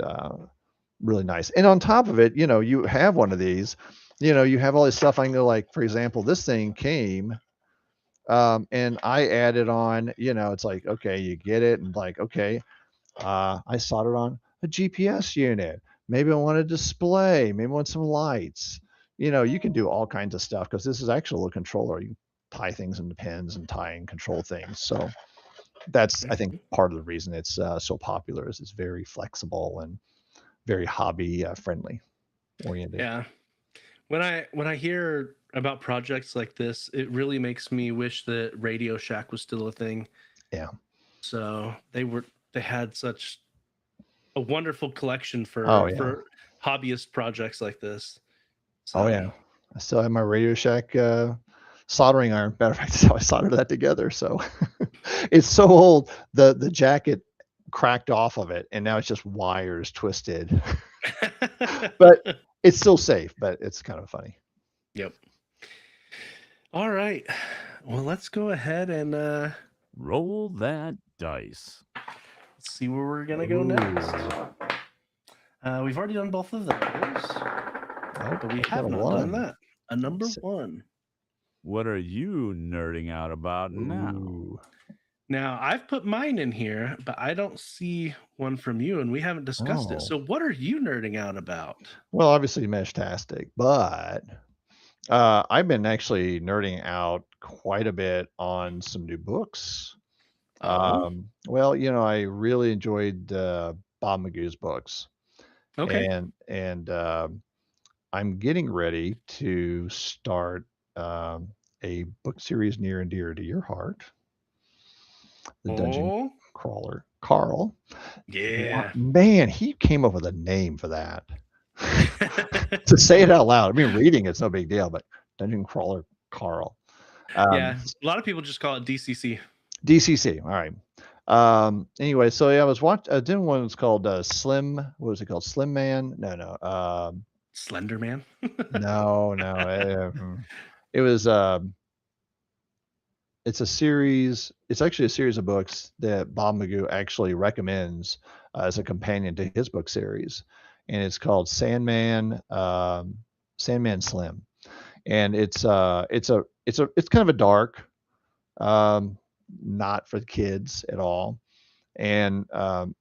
really nice. And on top of it, you have one of these, you have all this stuff. I can go like, for example, this thing came, and I added on. It's like okay, you get it, and like okay, I soldered on a GPS unit. Maybe I want a display. Maybe I want some lights. You can do all kinds of stuff because this is actually a little controller. You tie things into pins and tie and control things. So that's, I think, Mhm. part of the reason it's so popular is it's very flexible and very hobby friendly oriented. Yeah. When I hear about projects like this, it really makes me wish that Radio Shack was still a thing. Yeah. So they had such a wonderful collection Oh yeah. for hobbyist projects like this. Oh So yeah. I still have my Radio Shack soldering iron. Matter of fact, that's how I soldered that together. So it's so old. The jacket cracked off of it, and now it's just wires twisted. But it's still safe. But it's kind of funny. Yep. All right. Well, let's go ahead and Roll that dice. see where we're gonna go next. Ooh. We've already done both of those, Oh, but we I got have a not done one. that. A number Let's see. one. What are you nerding out about now? Ooh. Now, I've put mine in here, but I don't see one from you, and we haven't discussed it. Oh, So, what are you nerding out about? well, obviously Meshtastic, but I've been actually nerding out quite a bit on some new books. Oh, Well, I really enjoyed Bob Magoo's books, okay. and I'm getting ready to start a book series near and dear to your heart, the Dungeon Oh, Crawler Carl. yeah. Man, he came up with a name for that. To say it out loud, I mean, reading it's no big deal, but Dungeon Crawler Carl. Um, Yeah. A lot of people just call it DCC. DCC. All right. Anyway, so yeah, I was doing one that's called Slim. What was it called? Slim Man? No, no. Slender Man. No, no. It was. It's a series. It's actually a series of books that Bob Magoo actually recommends as a companion to his book series, and it's called Sandman. Sandman Slim, and it's kind of a dark, um, not for kids at all. And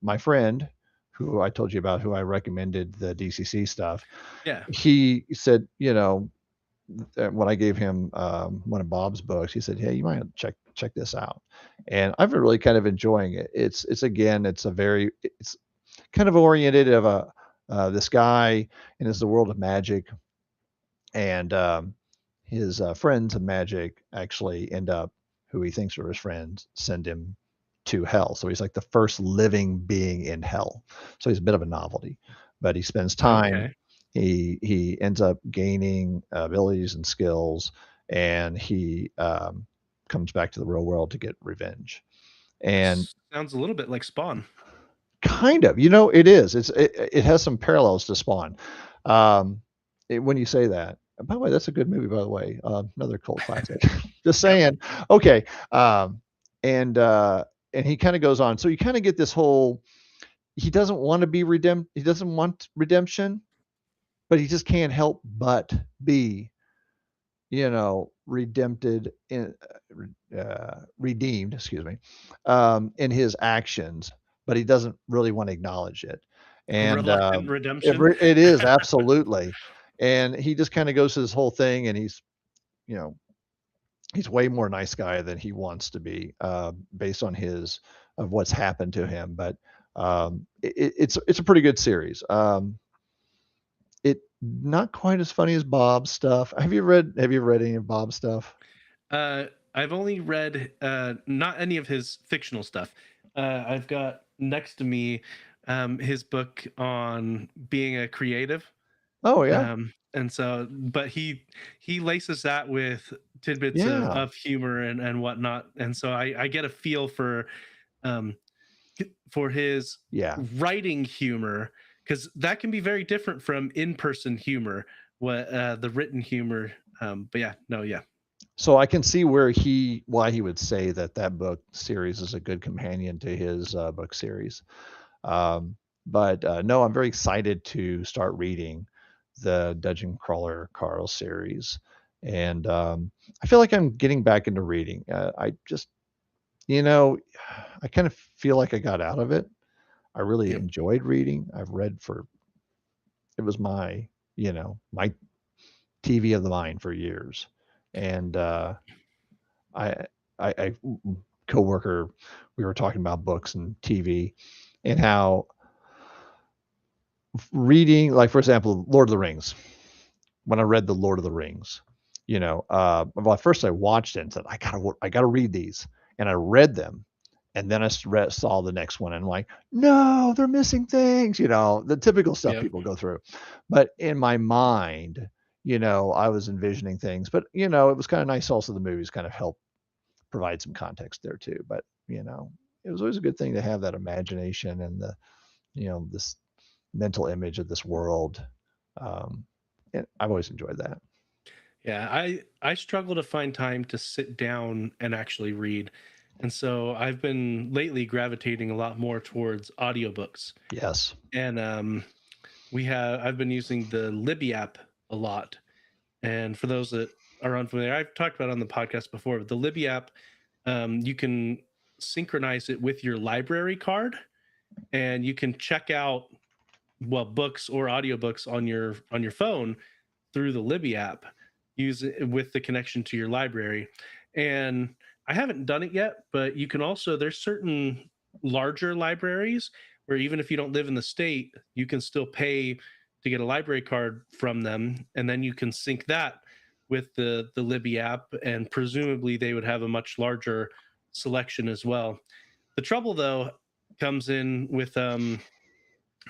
my friend, who I told you about, who I recommended the DCC stuff, Yeah. he said, when I gave him one of Bob's books, he said, "Hey, you might check this out." And I've been really kind of enjoying it. It's kind of oriented of a this guy, and it's the world of magic, and his friends of magic actually end up, who he thinks are his friends, send him to hell. So he's like the first living being in hell. So he's a bit of a novelty, but he spends time. Okay. He ends up gaining abilities and skills, and he comes back to the real world to get revenge. And Sounds a little bit like Spawn. kind of, it is. It has some parallels to Spawn. Um, when you say that. By the way, that's a good movie. By the way, another cult classic. Just Yep. saying. Okay. And and he kind of goes on. So you kind of get this whole. He doesn't want to be redeemed. He doesn't want redemption, but he just can't help but be, redeemed, excuse me, in his actions, but he doesn't really want to acknowledge it. And Reluctant redemption. it is absolutely. And he just kind of goes through this whole thing, and you know, he's way more nice guy than he wants to be, based on of what's happened to him. But it's a pretty good series. It not quite as funny as Bob's stuff. Have you read any of Bob's stuff? Uh, I've only read not any of his fictional stuff. I've got next to me his book on being a creative. Oh yeah. And so, but he laces that with tidbits Yeah. of humor and whatnot. And so I get a feel um, for his Yeah. writing humor, because that can be very different from in-person humor, what the written humor. But yeah, no, yeah. So I can see why he would say that book series is a good companion to his book series. But no, I'm very excited to start reading the Dungeon Crawler Carl series, and I feel like I'm getting back into reading. I just, you know, I kind of feel like I got out of it. I really Yep. enjoyed reading. It was my TV of the mind for years, and I, I coworker, we were talking about books and TV, and how reading, like for example, Lord of the Rings. When I read the Lord of the Rings, well, at first I watched it and said, I gotta read these, and I read them, and then saw the next one, and I'm like, no, they're missing things, the typical stuff Yep. people go through. But in my mind, I was envisioning things, but it was kind of nice. Also, the movies kind of help provide some context there too. But it was always a good thing to have that imagination and this mental image of this world. Um, and I've always enjoyed that. Yeah, I struggle to find time to sit down and actually read. And so I've been lately gravitating a lot more towards audiobooks. Yes. And I've been using the Libby app a lot. And for those that are unfamiliar, I've talked about it on the podcast before, but the Libby app, you can synchronize it with your library card, and you can check out books or audiobooks on your phone through the Libby app, use it with the connection to your library. And I haven't done it yet, but you can also, there's certain larger libraries where even if you don't live in the state, you can still pay to get a library card from them, and then you can sync that with the Libby app, and presumably they would have a much larger selection as well. The trouble though comes in with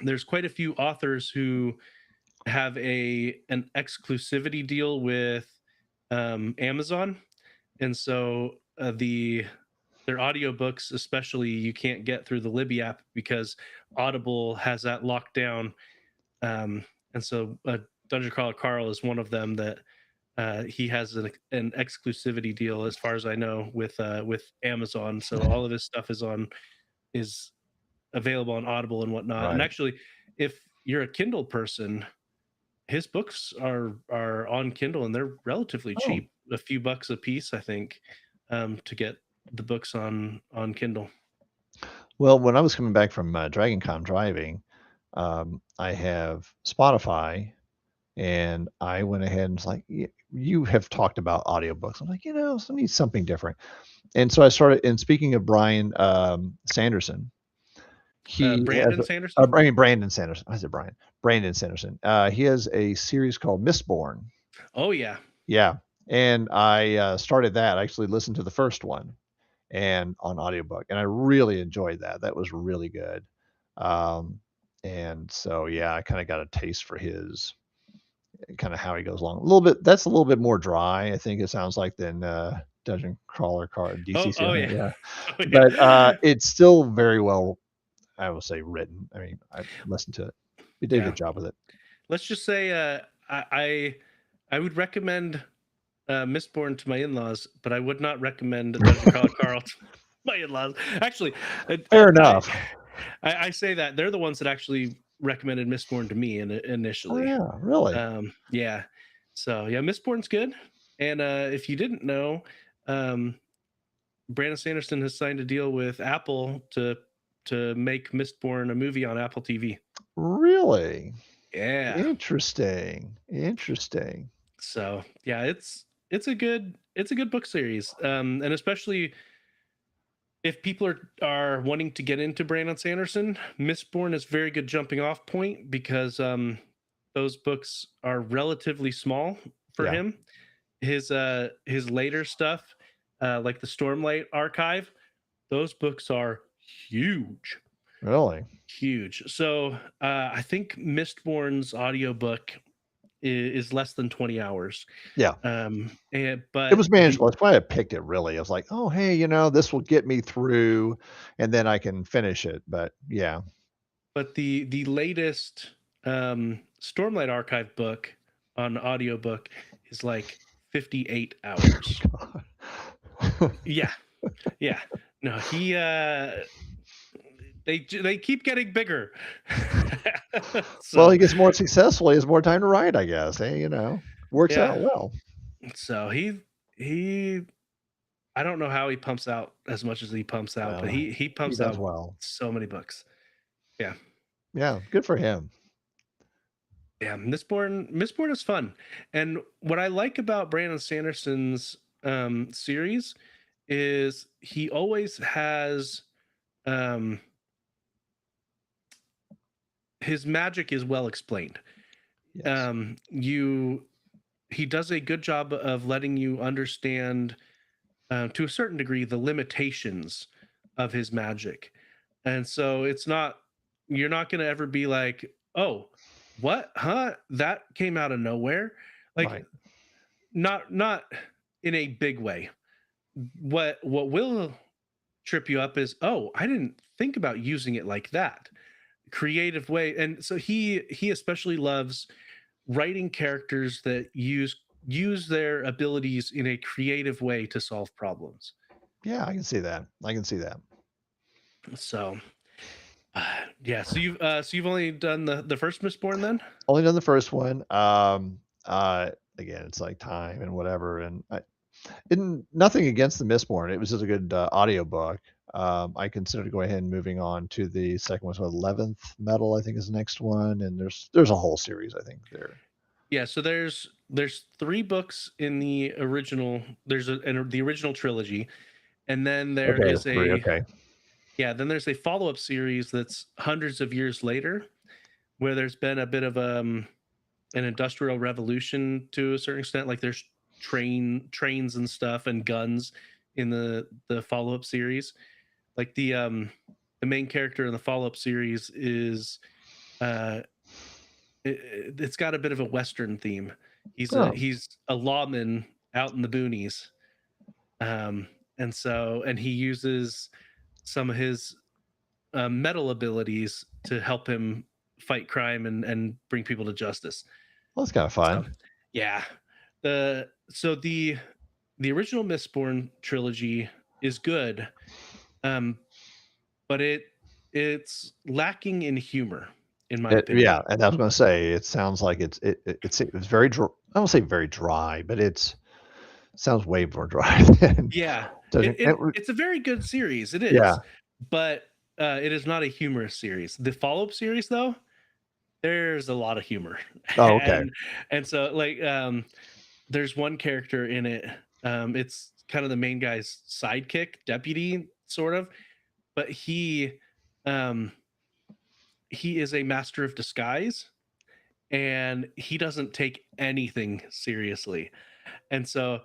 there's quite a few authors who have an exclusivity deal with Amazon, and so their audiobooks, especially, you can't get through the Libby app because Audible has that locked down. And so Dungeon Crawler Carl is one of them that he has an exclusivity deal, as far as I know, with Amazon. So all of his stuff is available on Audible and whatnot. Right. And actually, if you're a Kindle person, his books are on Kindle, and they're relatively cheap, a few bucks a piece, I think, to get the books on Kindle. Well, when I was coming back from DragonCon driving, I have Spotify, and I went ahead and was like, you have talked about audiobooks. I'm like, I need something different. And so I started, and speaking of Brian Sanderson, he has, Brandon Sanderson? Brandon Sanderson. I said Brian. Brandon Sanderson. He has a series called Mistborn. Oh, yeah. Yeah. And I started that. I actually listened to the first one and on audiobook, and I really enjoyed that. That was really good. And so, yeah, I kind of got a taste for his kind of how he goes along a little bit. That's a little bit more dry, I think it sounds like, than Dungeon Crawler card DCC. Oh, yeah. Yeah. Oh, yeah. But it's still very well, I will say, written. I mean, I listened to it. He did a good job with it. Let's just say I would recommend Mistborn to my in-laws, but I would not recommend Dungeon Crawler Carl to my in-laws. Actually, fair enough. I say that they're the ones that actually recommended Mistborn to me initially. Oh, yeah, really? Yeah. So yeah, Mistborn's good. And if you didn't know, Brandon Sanderson has signed a deal with Apple to make Mistborn a movie on Apple TV. Really? Yeah. Interesting. So yeah, it's a good book series, and especially if people are wanting to get into Brandon Sanderson, Mistborn is a very good jumping off point, because those books are relatively small for him. His later stuff, like the Stormlight Archive, those books are huge. Really? Huge. So I think Mistborn's audiobook is less than 20 hours. Yeah. But it was manageable. That's why I picked it, really. I was like, oh, hey, this will get me through, and then I can finish it. But yeah. But the latest Stormlight Archive book on audiobook is like 58 hours. Yeah. No, they keep getting bigger. So, well, he gets more successful. He has more time to write, I guess. Hey, works out well. So he I don't know how he pumps out as much as he pumps out, but he pumps out so many books. Yeah. Yeah, good for him. Yeah, Mistborn is fun. And what I like about Brandon Sanderson's series is he always has his magic is well explained. Yes. He does a good job of letting you understand to a certain degree the limitations of his magic. And so you're not going to ever be like, oh, what? Huh? That came out of nowhere. Like, right. Not in a big way. What will trip you up is, oh, I didn't think about using it like that. Creative way. And so he especially loves writing characters that use their abilities in a creative way to solve problems. Yeah, I can see that. So yeah, so you've only done the first Mistborn then? Only done the first one. Again, it's like time and whatever, and nothing against the Mistborn. It was just a good audiobook. I consider go ahead and moving on to the second one. So 11th Metal, I think, is the next one, and there's a whole series, I think there. Yeah, so there's 3 books in the original. There's the original trilogy, and then there Okay, is three. a Okay. yeah, then there's a follow-up series that's hundreds of years later, where there's been a bit of an industrial revolution to a certain extent. Like there's trains and stuff and guns in the follow-up series. Like the main character in the follow-up series is uh it's got a bit of a western theme. Oh, He's a lawman out in the boonies. And he uses some of his metal abilities to help him fight crime and bring people to justice. well, that's kind of So fun. yeah, the original Mistborn trilogy is good, um, but it's lacking in humor, in my opinion. Yeah, and I was going to say, it sounds like it's very dry. I don't say very dry, but sounds way more dry than Yeah, doesn't. it's a very good series. It Yeah. is, but it is not a humorous series. The follow-up series, though, there's a lot of humor. Oh, okay. And so like there's one character in it. It's kind of the main guy's sidekick, deputy, sort of, but um he is a master of disguise, and he doesn't take anything seriously. And so,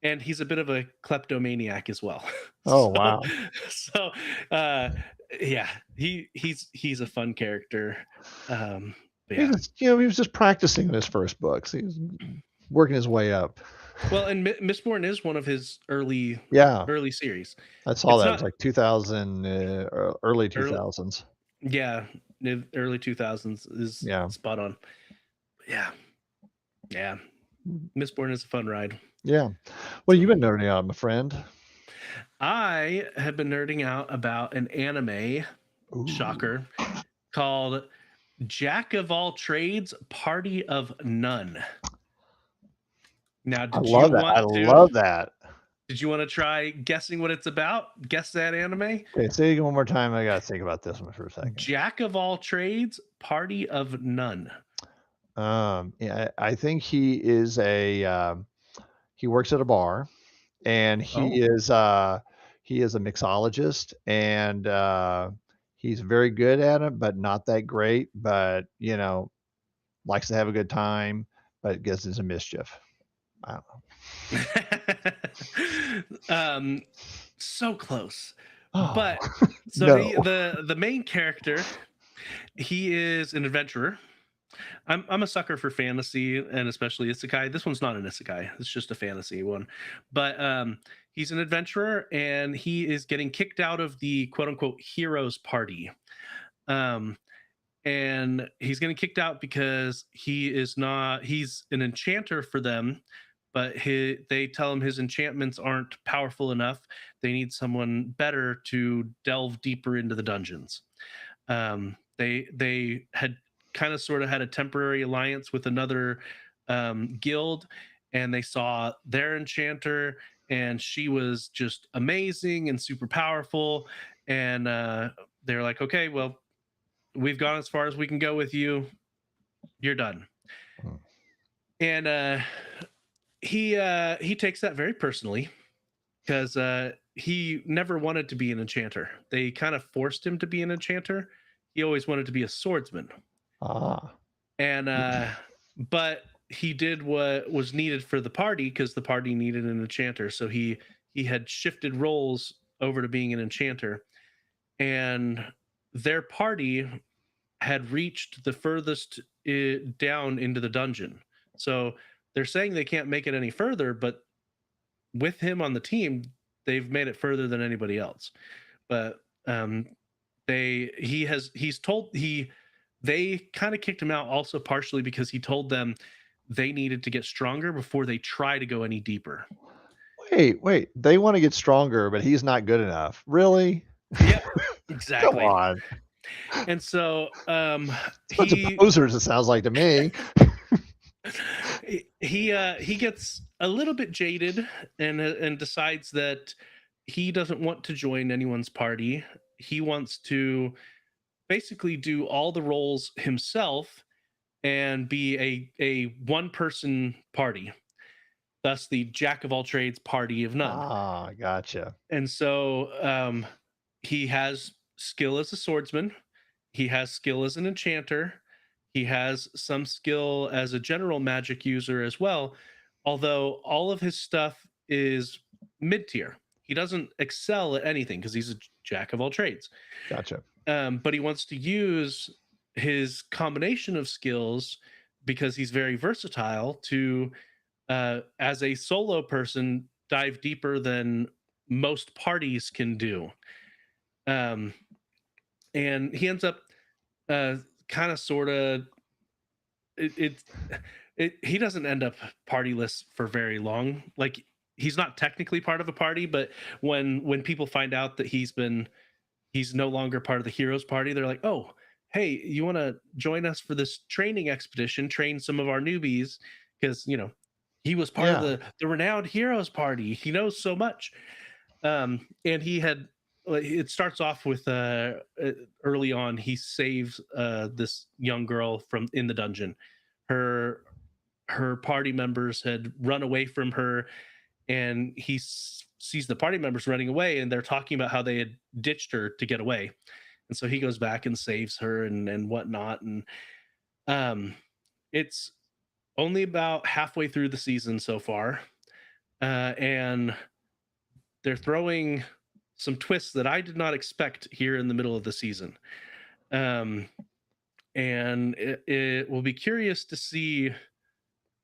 and he's a bit of a kleptomaniac as well. Oh, so wow. so uh yeah, he's a fun character. But yeah. He was just practicing in his first books. He was working his way up. Well, and Mistborn is one of his early Yeah, series. I saw It's that. It was not like 2000, early early, 2000s. yeah, early 2000s is Yeah. spot on. Yeah, yeah, Mistborn is a fun ride. Yeah. Well, you've been nerding out, my friend. I have been nerding out about an anime, Ooh. shocker, called Jack of All Trades, Party of None. Now, I love that. I love that. Did you want to try guessing what it's about? Guess that anime? Okay, say it one more time. I got to think about this one for a second. Jack of All Trades, Party of None. Yeah, I think he is he works at a bar, and he is a mixologist, and he's very good at it, but not that great. But likes to have a good time, but gets into mischief. I don't know. So close. Oh, But so no. the main character, he is an adventurer. I'm a sucker for fantasy, and especially isekai. This one's not an isekai, it's just a fantasy one. But he's an adventurer, and he is getting kicked out of the quote unquote heroes party. And he's getting kicked out because he's an enchanter for them, but they tell him his enchantments aren't powerful enough. They need someone better to delve deeper into the dungeons. They had kind of sort of had a temporary alliance with another guild, and they saw their enchanter, and she was just amazing and super powerful. And they're like, okay, well, we've gone as far as we can go with you. You're done. And he takes that very personally, because he never wanted to be an enchanter. They kind of forced him to be an enchanter. He always wanted to be a swordsman. And but he did what was needed for the party, because the party needed an enchanter. So he had shifted roles over to being an enchanter, and their party had reached the furthest down into the dungeon. So they're saying they can't make it any further, but with him on the team, they've made it further than anybody else. But they kind of kicked him out also partially because he told them they needed to get stronger before they try to go any deeper. Wait. They want to get stronger, but he's not good enough. Really? Yeah, exactly. Come on. And so It's a bunch of posers, it sounds like to me. he gets a little bit jaded and decides that he doesn't want to join anyone's party. He wants to basically do all the roles himself and be a one person party, thus the jack of all trades, party of none. Ah, gotcha. And so he has skill as a swordsman, he has skill as an enchanter, he has some skill as a general magic user as well, although all of his stuff is mid tier. He doesn't excel at anything because he's a jack of all trades. Gotcha. But he wants to use his combination of skills because he's very versatile to, as a solo person, dive deeper than most parties can do. Um, and he ends up kind of sort of it, it he doesn't end up partyless for very long. Like, he's not technically part of a party, but when people find out that he's no longer part of the heroes party, they're like, oh, hey, you want to join us for this training expedition, train some of our newbies, because he was part of Yeah. the renowned heroes party, he knows so much. And he had, like, it starts off with early on he saves this young girl from in the dungeon. Her her party members had run away from her, and he sees the party members running away, and they're talking about how they had ditched her to get away. And so he goes back and saves her and whatnot. And um it's only about halfway through the season so far, and they're throwing some twists that I did not expect here in the middle of the season. um and it will be curious to see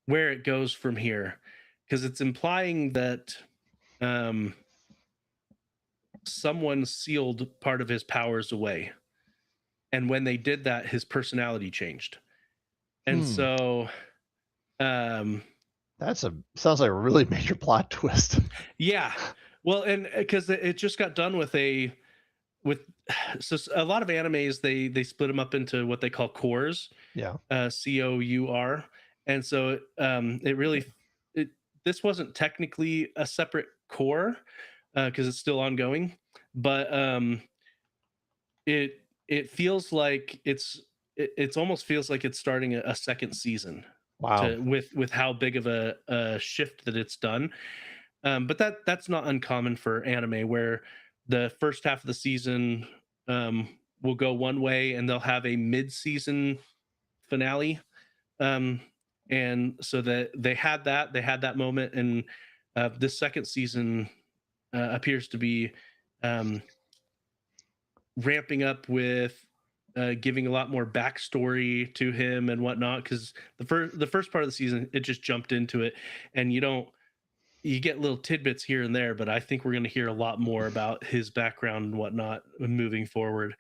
where it goes from here, because it's implying that um someone sealed part of his powers away, and when they did that, his personality changed. And Hmm. so um That's a sounds like a really major plot twist. yeah, well, and because it just got done with with so a lot of animes, they split them up into what they call cores, Yeah. COUR. And so it really, it this wasn't technically a separate core because it's still ongoing, but it feels like it's almost feels like it's starting a second season, Wow. to with how big of a shift that it's done. But that's not uncommon for anime, where the first half of the season will go one way, and they'll have a mid-season finale. um, and so that they had that moment, and this second season appears to be um, ramping up with giving a lot more backstory to him and whatnot, because the first part of the season, it just jumped into it, and you get little tidbits here and there, but I think we're going to hear a lot more about his background and whatnot moving forward.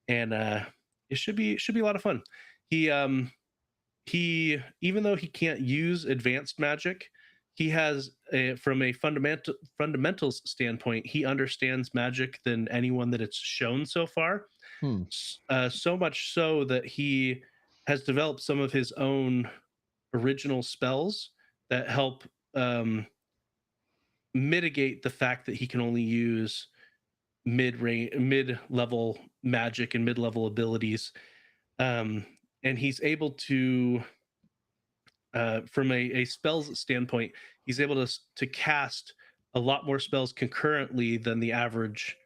And it should be a lot of fun. He even though he can't use advanced magic, he has from a fundamentals standpoint, he understands magic than anyone that it's shown so far. Hmm. So much so that he has developed some of his own original spells that help mitigate the fact that he can only use mid level magic and mid level abilities. um and he's able to, from a spells standpoint, he's able to cast a lot more spells concurrently than the average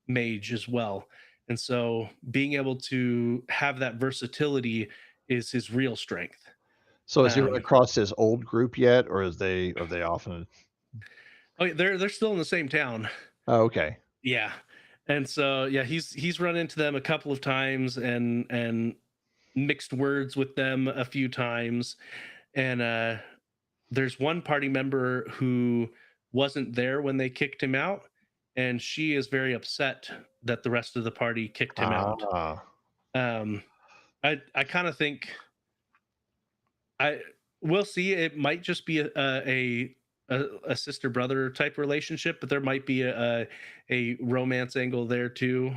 mage as well. And so being able to have that versatility is his real strength. So has he run um across his old group yet, or is they are they often? oh yeah, they're still in the same town. Oh, okay. Yeah. And so yeah, he's run into them a couple of times, and mixed words with them a few times. And there's one party member who wasn't there when they kicked him out, and she is very upset that the rest of the party kicked him out. Ah. um I kind of think, I we'll see, it might just be a sister brother type relationship, but there might be a romance angle there too.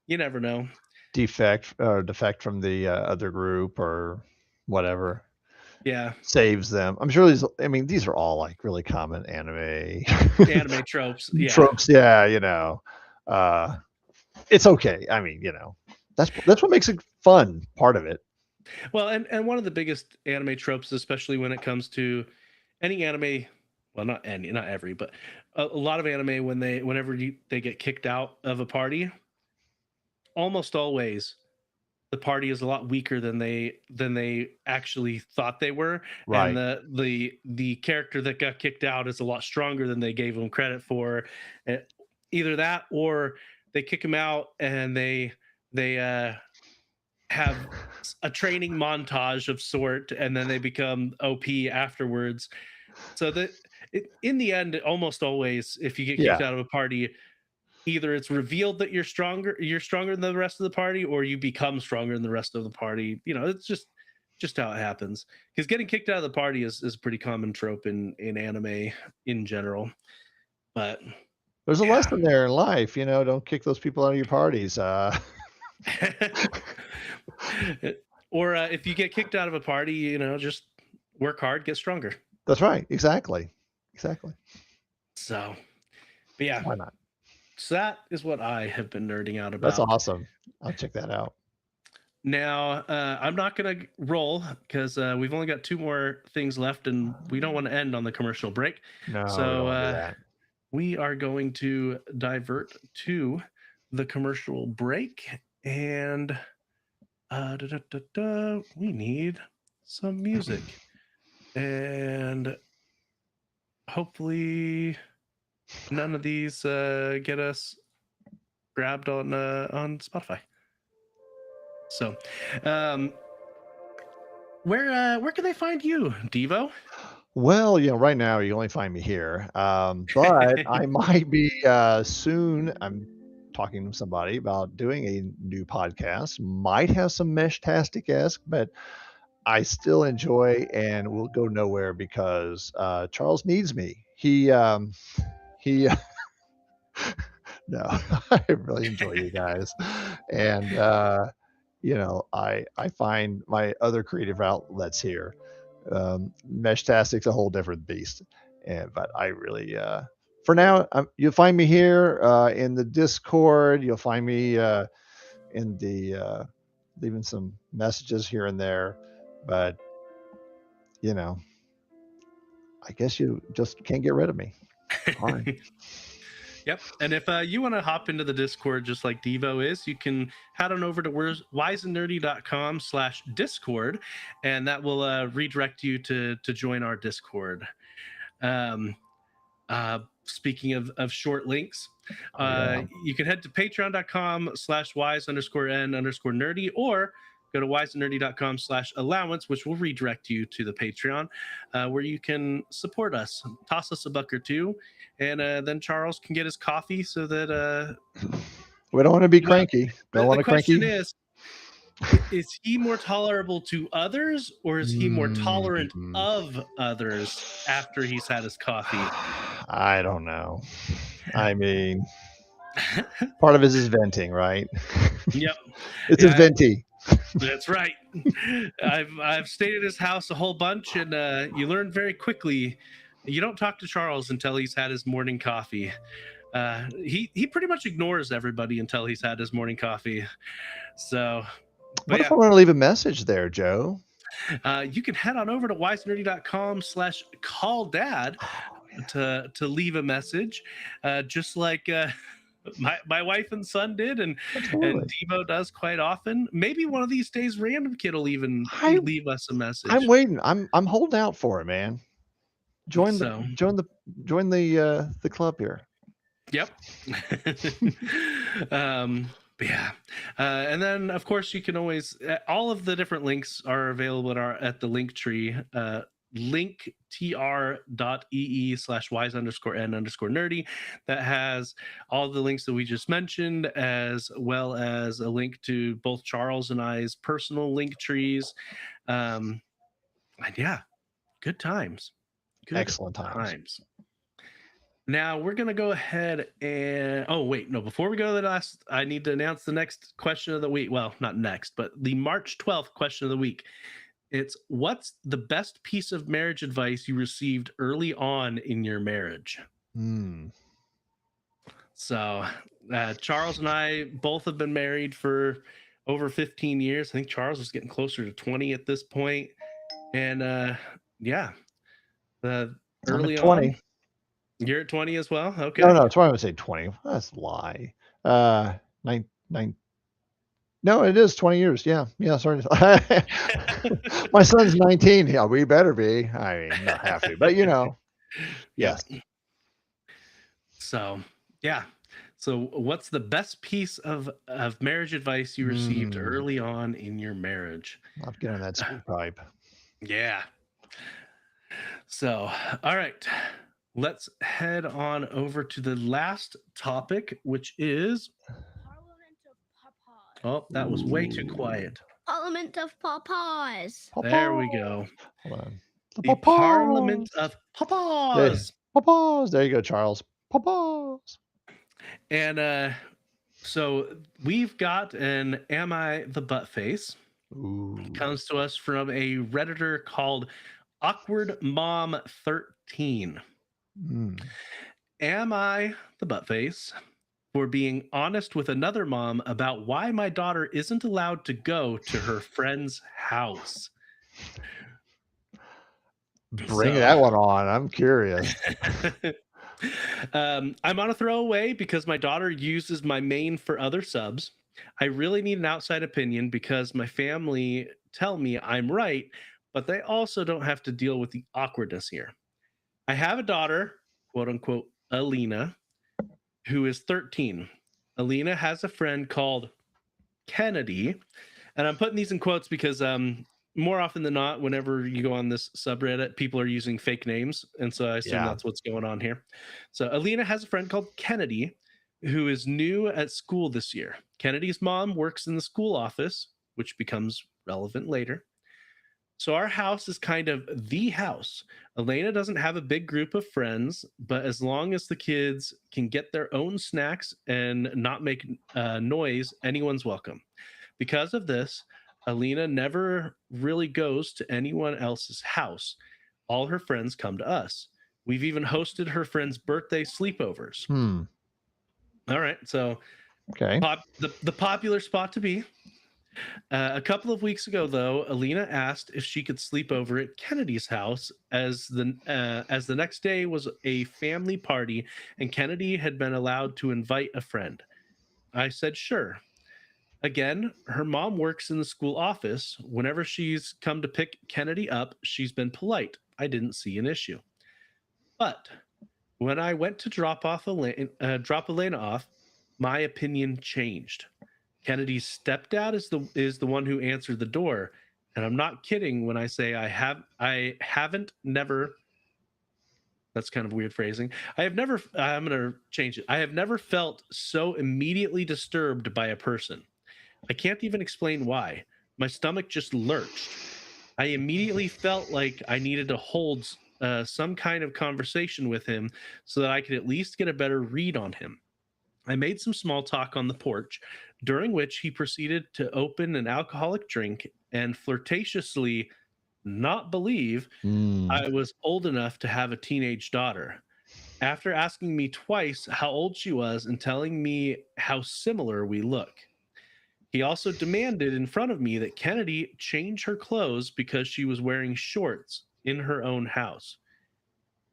You never know. Defect from the, other group or whatever. Yeah, saves them. I'm sure these are all like really common anime anime tropes. Yeah. tropes. Yeah, it's okay. That's what makes it fun. Part of it. Well, and one of the biggest anime tropes, especially when it comes to any anime, well, not any, not every, but a lot of anime, whenever they get kicked out of a party, almost always the party is a lot weaker than they actually thought they were, and Right. the character that got kicked out is a lot stronger than they gave him credit for. Uh, Either that, or they kick him out and they have a training montage of sort, and then they become OP afterwards. So that in the end, almost always, if you get kicked Yeah. out of a party, either it's revealed that you're stronger than the rest of the party, or you become stronger than the rest of the party. It's just how it happens. Because getting kicked out of the party is a pretty common trope in anime in general. But There's a yeah. lesson there in life. Don't kick those people out of your parties. Or if you get kicked out of a party, just work hard, get stronger. That's right. Exactly. Exactly. So, but yeah, Why not? so that is what I have been nerding out That's about. awesome. I'll check that out. Now, I'm not going to roll because we've only got two more things left, and we don't want to end on the commercial break. No, we So don't want to do that. we are going to divert to the commercial break, and we need some music, and hopefully none of these get us grabbed on Spotify. So, where can they find you, Devo? Well, right now you only find me here, but I might be soon. I'm talking to somebody about doing a new podcast. Might have some mesh-tastic-esque, but I still enjoy and will go nowhere because Charles needs me. He no, I really enjoy you guys, and I find my other creative outlets here. Meshtastic's a whole different beast, but I really, for now, you'll find me here in the Discord. You'll find me in the leaving some messages here and there, but you know, I guess you just can't get rid of me. Fine. Yep. And if you want to hop into the Discord just like Devo is, you can head on over to wiseandnerdy.com/Discord, and that will redirect you to join our Discord. Um, Speaking of short links, Yeah. you can head to patreon.com/wise_n_nerdy, or go to wiseandnerdy.com/allowance, which will redirect you to the Patreon, where you can support us, toss us a buck or two, and then Charles can get his coffee so that We don't want to be cranky. Don't the want to question cranky. is he more tolerable to others, or is he more tolerant Mm. of others after he's had his coffee? I don't know. I mean, part of it is venting, right? Yep. It's a venti. That's right. I've stayed at his house a whole bunch, and you learn very quickly you don't talk to Charles until he's had his morning coffee. He pretty much ignores everybody until he's had his morning coffee. So, What if I want to leave a message there, Joe? You can head on over to wisenerdy.com/calldad to leave a message, just like my wife and son did, and Devo does quite often. Maybe one of these days, Random Kid will even leave us a message. I'm waiting. I'm holding out for it, man. Join the club here. Yep. Yeah. And then of course you can always all of the different links are available at the link tree, linktr.ee/wise_n_nerdy. That has all the links that we just mentioned, as well as a link to both Charles and I's personal link trees. And yeah, good times. Excellent times. Now we're gonna go ahead and before we go to the last, I need to announce the next question of the week. Well, not next, but the March 12th question of the week It's what's the best piece of marriage advice you received early on in your marriage? Hmm. So, Charles and I both have been married for over 15 years. I think Charles is getting closer to 20 at this point. And yeah, uh, I'm at early 20. on, you're at 20 as well. No, Okay. no, that's why I would say 20. That's a lie. Nine, nine. No, it is 20 years. Yeah, yeah. Sorry, my son's 19. Yeah, we better be. I mean, not have to, but Yep. yes. So, yeah. So, what's the best piece of marriage advice you received early on in your marriage? Not get on that speed pipe. Yeah. So, all right. Let's head on over to the last topic, which is Parliament of Papas. oh, that was way too quiet. Parliament of Papas. There we go. Hold on. The Parliament of There, Papas. papas. There you go, Charles. Papas. And so we've got an Am I the Butt Face? Ooh. Comes to us from a Redditor called Awkward Mom 13. Mm. Am I the butt face for being honest with another mom about why my daughter isn't allowed to go to her friend's house? Bring that one on. I'm curious. I'm on a throwaway because my daughter uses my main for other subs. I really need an outside opinion because my family tell me I'm right, but they also don't have to deal with the awkwardness here. I have a daughter, quote unquote, Alina, who is 13. Alina has a friend called Kennedy. And I'm putting these in quotes because more often than not, whenever you go on this subreddit, people are using fake names. And so I assume that's what's going on here. So Alina has a friend called Kennedy who is new at school this year. Kennedy's mom works in the school office, which becomes relevant later. So our house is kind of the house. Elena doesn't have a big group of friends, but as long as the kids can get their own snacks and not make noise, anyone's welcome. Because of this, Alina never really goes to anyone else's house. All her friends come to us. We've even hosted her friends' birthday sleepovers. All right, so okay, the popular spot to be. A couple of weeks ago, though, Alina asked if she could sleep over at Kennedy's house as the next day was a family party and Kennedy had been allowed to invite a friend. I said sure. Again, her mom works in the school office. Whenever she's come to pick Kennedy up, she's been polite. I didn't see an issue. But when I went to drop Elena off, my opinion changed. Kennedy's stepdad is the one who answered the door, and I'm not kidding when I say I haven't never. That's kind of weird phrasing. I'm going to change it. I have never felt so immediately disturbed by a person. I can't even explain why. My stomach just lurched. I immediately felt like I needed to hold some kind of conversation with him so that I could at least get a better read on him. I made some small talk on the porch, during which he proceeded to open an alcoholic drink and flirtatiously not believe I was old enough to have a teenage daughter. After asking me twice how old she was and telling me how similar we look. He also demanded in front of me that Kennedy change her clothes because she was wearing shorts in her own house.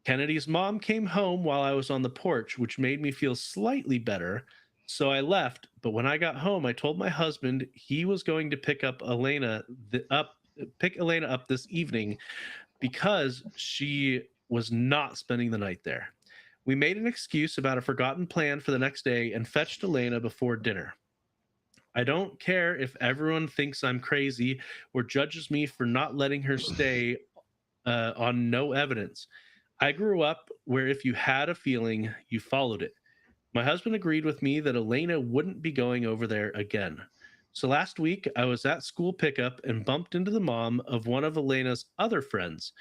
Kennedy's mom came home while I was on the porch, which made me feel slightly better. So I left, but when I got home, I told my husband he was going to pick Elena up this evening because she was not spending the night there. We made an excuse about a forgotten plan for the next day and fetched Elena before dinner. I don't care if everyone thinks I'm crazy or judges me for not letting her stay on no evidence. I grew up where if you had a feeling, you followed it. My husband agreed with me that Elena wouldn't be going over there again. So last week, I was at school pickup and bumped into the mom of one of Elena's other friends,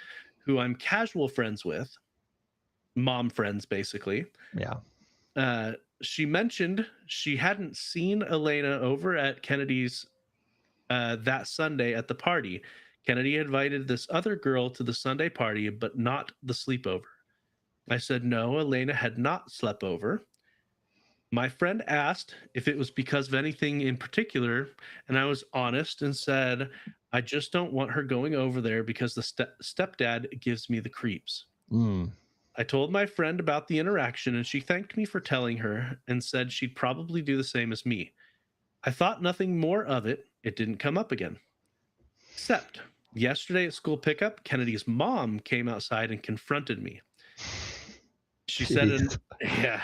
who I'm casual friends with, mom friends, basically. Yeah. She mentioned she hadn't seen Elena over at Kennedy's that Sunday at the party. Kennedy invited this other girl to the Sunday party, but not the sleepover. I said no, Elena had not slept over. My friend asked if it was because of anything in particular, and I was honest and said, I just don't want her going over there because the stepdad gives me the creeps. Mm. I told my friend about the interaction, and she thanked me for telling her and said she'd probably do the same as me. I thought nothing more of it. It didn't come up again. Except yesterday at school pickup, Kennedy's mom came outside and confronted me. She said, Jeez. yeah,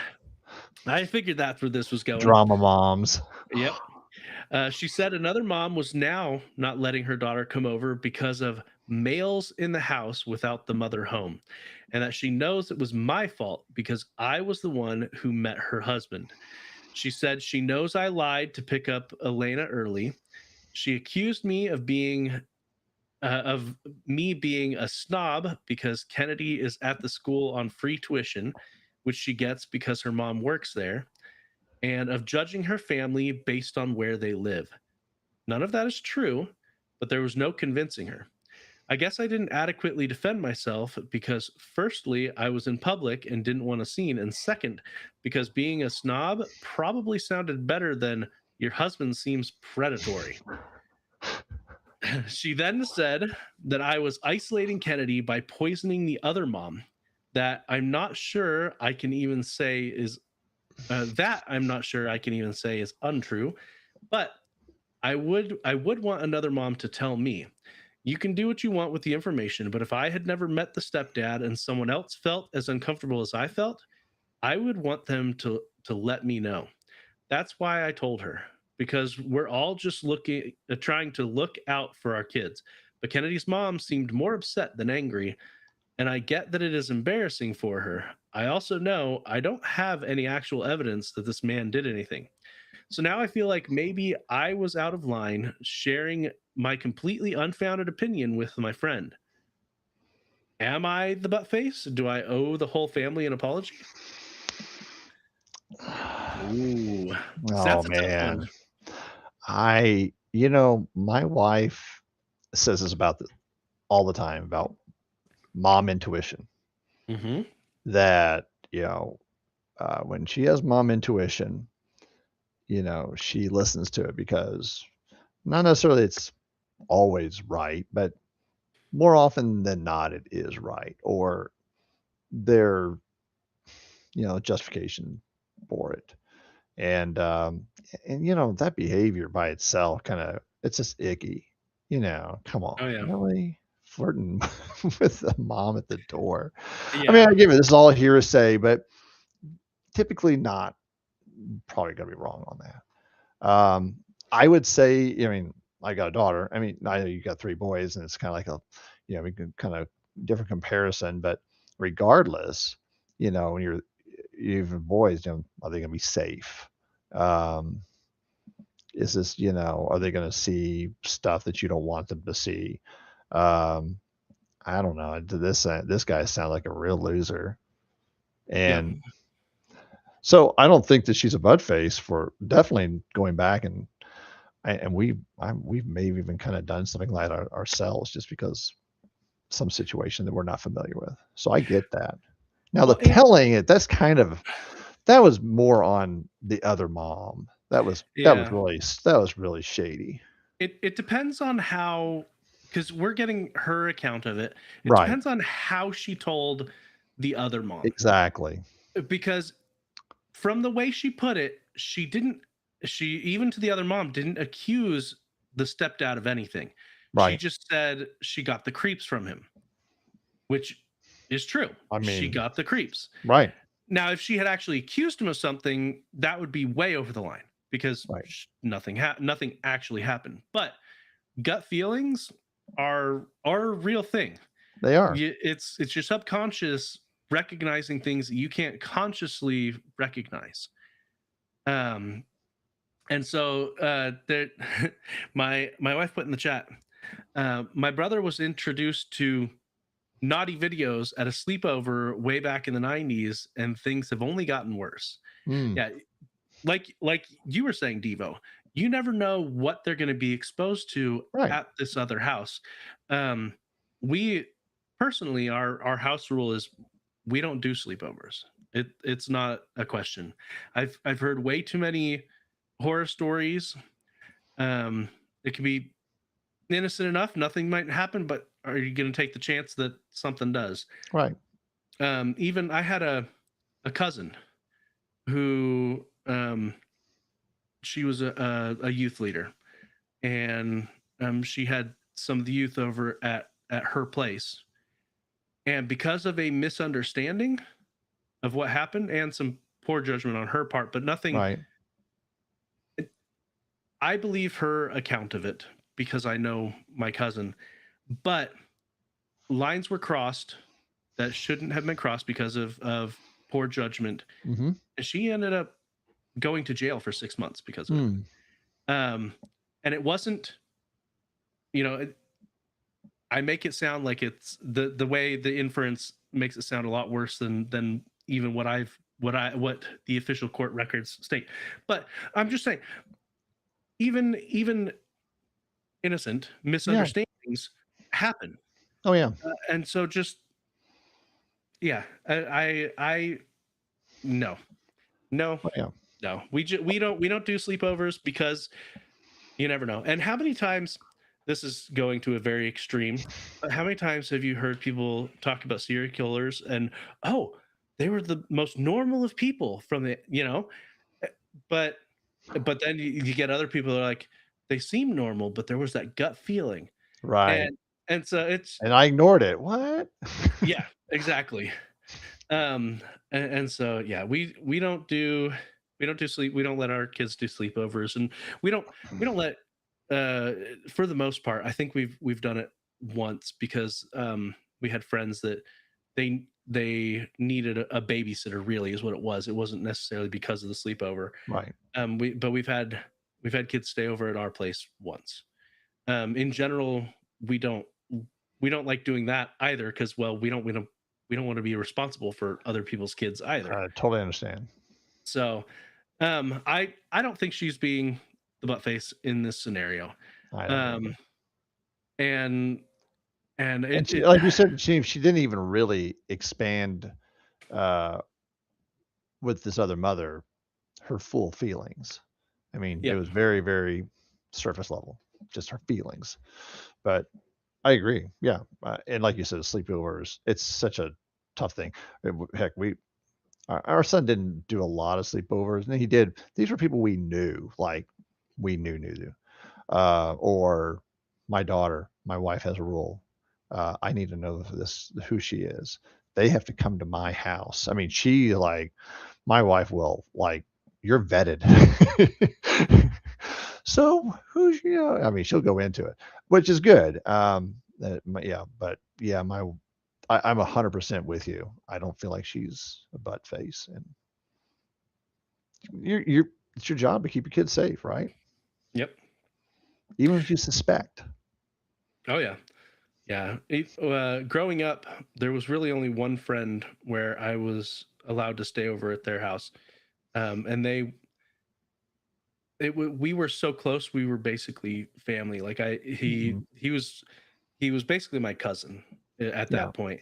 I figured that's where this was going. Drama moms. Yep. She said another mom was now not letting her daughter come over because of males in the house without the mother home, and that she knows it was my fault because I was the one who met her husband. She said she knows I lied to pick up Elena early. She accused me of being a snob because Kennedy is at the school on free tuition, which she gets because her mom works there, and of judging her family based on where they live. None of that is true, but there was no convincing her. I guess I didn't adequately defend myself because, firstly, I was in public and didn't want a scene, and second, because being a snob probably sounded better than your husband seems predatory. She then said that I was isolating Kennedy by poisoning the other mom, that I'm not sure I can even say is untrue, but I would want another mom to tell me. You can do what you want with the information, but if I had never met the stepdad and someone else felt as uncomfortable as I felt, I would want them to let me know. That's why I told her, because we're all just trying to look out for our kids. But Kennedy's mom seemed more upset than angry, and I get that it is embarrassing for her. I also know I don't have any actual evidence that this man did anything. So now I feel like maybe I was out of line sharing my completely unfounded opinion with my friend. Am I the butt face? Do I owe the whole family an apology? Ooh, Oh that's a tough man. one. My wife says this about all the time about mom intuition. Mm-hmm. That, when she has mom intuition, she listens to it because not necessarily it's always right, but more often than not, it is right, or their, justification for it. And, that behavior by itself it's just icky, come on, Oh yeah. really? Flirting with the mom at the door. I mean, Yeah. I give it, this is all hearsay, but typically not probably gonna be wrong on that. I would say, I mean, I got a daughter. I mean, I know you got 3 boys, and it's kinda like we can kinda different comparison, but regardless, when you're even boys, are they gonna be safe? Um, is this, are they gonna see stuff that you don't want them to see? Um, I don't know. This guy sounds like a real loser, Yeah. and so I don't think that she's a butt face for definitely going back and we've maybe even kind of done something like ourselves just because some situation that we're not familiar with. So I get that. Now the Well, and telling it, that was more on the other mom. yeah, That was really shady. it depends on how, because we're getting her account of it. It Right. depends on how she told the other mom, Exactly. because from the way she put it, she even to the other mom didn't accuse the stepdad of anything. She Right. just said she got the creeps from him, which is true. I She mean, got the creeps. right. Now, if she had actually accused him of something, that would be way over the line because Right. nothing actually happened. But gut feelings are a real thing. They are. It's your subconscious recognizing things that you can't consciously recognize. And so there, my wife put in the chat. My brother was introduced to naughty videos at a sleepover way back in the 90s, and things have only gotten worse. Mm. Yeah, like you were saying, Devo, you never know what they're going to be exposed to Right. at this other house. We personally, our house rule is we don't do sleepovers. It's not a question. I've heard way too many horror stories. Um, it can be innocent enough, nothing might happen, but are you going to take the chance that something does? Right. Even I had a cousin who she was a youth leader, and she had some of the youth over at her place, and because of a misunderstanding of what happened and some poor judgment on her part, but nothing. Right. I believe her account of it because I know my cousin, but lines were crossed that shouldn't have been crossed because of poor judgment, Mm-hmm. and she ended up going to jail for 6 months because of it. Mm. And it wasn't, you know, I make it sound like it's the way the inference makes it sound a lot worse than even what the official court records state. But I'm just saying, even innocent Yeah. misunderstandings happen, Oh yeah. and so just yeah, I no, no, Oh yeah. no. We don't do sleepovers because you never know. And how many times, this is going to a very extreme, but how many times have you heard people talk about serial killers and, oh, they were the most normal of people from the, eh, but then you get other people that are like, they seem normal, but there was that gut feeling. Right. And so it's, And I ignored it. What? yeah, exactly. And so yeah, we don't do sleep, we don't let our kids do sleepovers, and we don't let, for the most part, I think we've done it once because we had friends that they needed a babysitter, really is what it was. It wasn't necessarily because of the sleepover. Right. But we've had kids stay over at our place once. In general, we don't we don't like doing that either because, well, we don't want to be responsible for other people's kids either. I totally understand. So I don't think she's being the butt face in this scenario. I don't know. Um and and And it, she, it like you said, she didn't even really expand uh, with this other mother her full feelings. I mean, it yeah, was very, very surface level, just her feelings. But I agree. Yeah, and like you said, sleepovers. It's such a tough thing. Heck, our son didn't do a lot of sleepovers, and he did. These were people we knew, like we knew. Or my daughter, my wife has a rule. I need to know who she is. They have to come to my house. I mean, my wife will you're vetted. So who's I mean, she'll go into it, which is good. Yeah, but yeah, I'm 100% with you. I don't feel like she's a butt face, and it's your job to keep your kids safe, right? yep. Even if you suspect. Oh yeah. Yeah. Growing up, there was really only one friend where I was allowed to stay over at their house. And we were so close, we were basically family. Like Mhm. he was basically my cousin at Yeah, that point.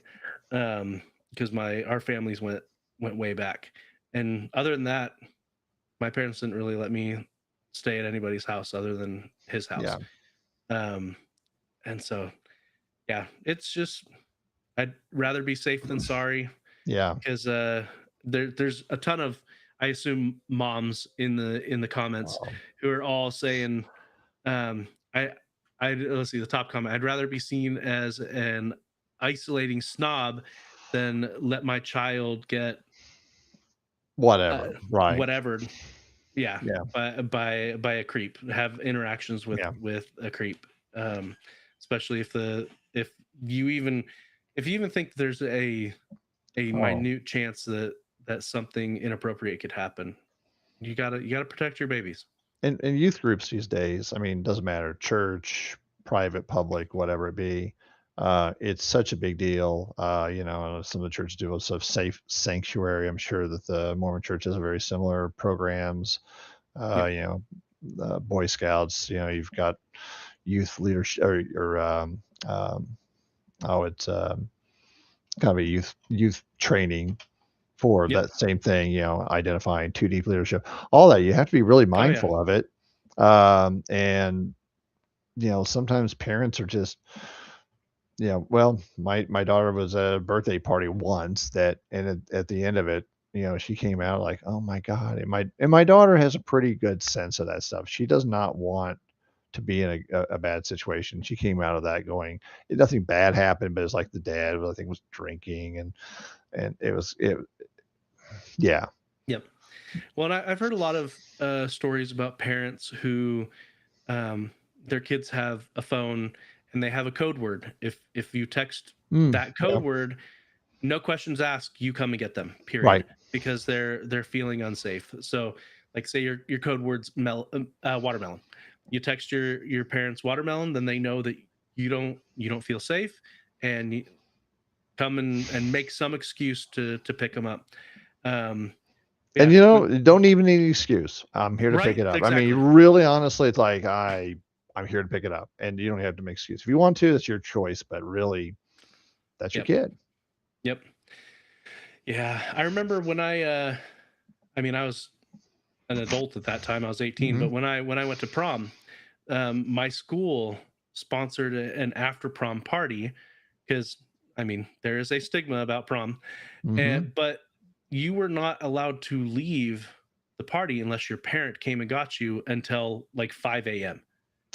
Because our families went way back. And other than that, my parents didn't really let me stay at anybody's house other than his house. yeah, Um, and so yeah, it's just, I'd rather be safe than sorry, yeah. because there's a ton of, I assume, moms in the comments Oh, who are all saying, um, let's see the top comment. I'd rather be seen as an isolating snob than let my child get uh, whatever. Right. whatever. Yeah, Yeah, by a creep, have interactions with yeah. a creep, especially if you even if you even think there's a Oh, minute chance that something inappropriate could happen. You gotta protect your babies. and youth groups these days, I mean, doesn't matter, church, private, public, whatever it be, it's such a big deal. Some of the churches do also have safe sanctuary. I'm sure that the Mormon Church has very similar programs. Yep. Boy Scouts, you've got youth leadership or it's kind of a youth training for Yep. that same thing, identifying too deep leadership, all that. You have to be really Oh yeah. mindful of it. And, sometimes parents are just, well, my daughter was at a birthday party once and at the end of it, she came out like, oh my God. And my daughter has a pretty good sense of that stuff. She does not want to be in a bad situation. She came out of that going, nothing bad happened, but it's like the dad, I think, was drinking and yeah. Yep. Well, and I've heard a lot of stories about parents who their kids have a phone and they have a code word. If you text that Yeah, code word, no questions asked, you come and get them. Period. right. Because they're feeling unsafe. So, like, say your code word's watermelon. You text your parents watermelon, then they know that you don't feel safe, and you come and make some excuse to pick them up. Um, And, yeah, don't even need an excuse. I'm here to pick right, it up. I mean, exactly. really, honestly, it's like, I'm here to pick it up, and you don't have to make excuse. If you want to, it's your choice, but really, that's your Yep, kid. yep. Yeah, I remember when I mean, I was an adult at that time. I was 18, but Mhm. when I went to prom, my school sponsored an after prom party because I mean there is a stigma about prom, Mhm. but you were not allowed to leave the party unless your parent came and got you until like 5 a.m.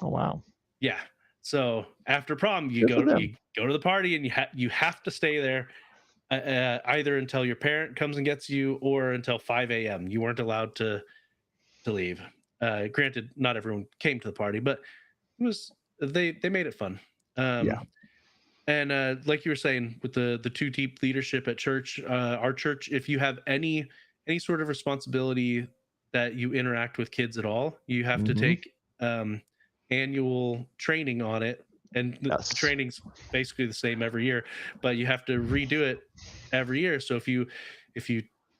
Oh, wow. Yeah. So after prom, Good for them. you go to the party and you have to stay there either until your parent comes and gets you or until 5 a.m. You weren't allowed to leave. Granted, not everyone came to the party, but it was they made it fun. Yeah, And like you were saying with the too deep leadership at church, our church, if you have any sort of responsibility that you interact with kids at all, you have to mhm. take annual training on it, and the Yes. training's basically the same every year, but you have to redo it every year. So if you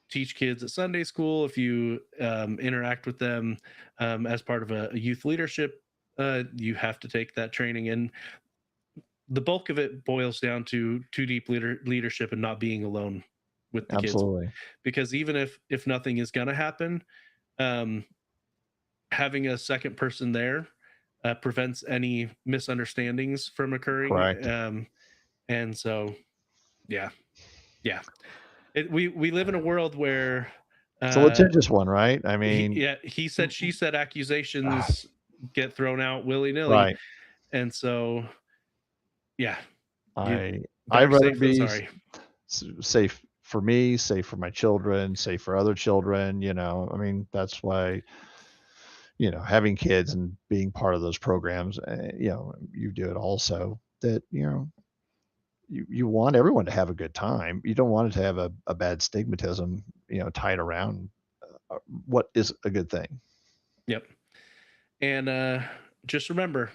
teach kids at Sunday school, if you interact with them as part of a youth leadership, you have to take that training. And the bulk of it boils down to too deep leadership and not being alone with the kids, Absolutely. because even if nothing is going to happen, um, having a second person there prevents any misunderstandings from occurring. Correct. And so yeah, yeah, we live in a world where It's a uh litigious one, right? I mean, he said she said ah, accusations get thrown out willy-nilly. right. And so yeah, you I I'd better rather safe than be sorry. safe for me, safe for my children, safe for other children. I mean, that's why, having kids and being part of those programs, you do it also that, you want everyone to have a good time. You don't want it to have a bad stigmatism, tied around what is a good thing. Yep. And just remember,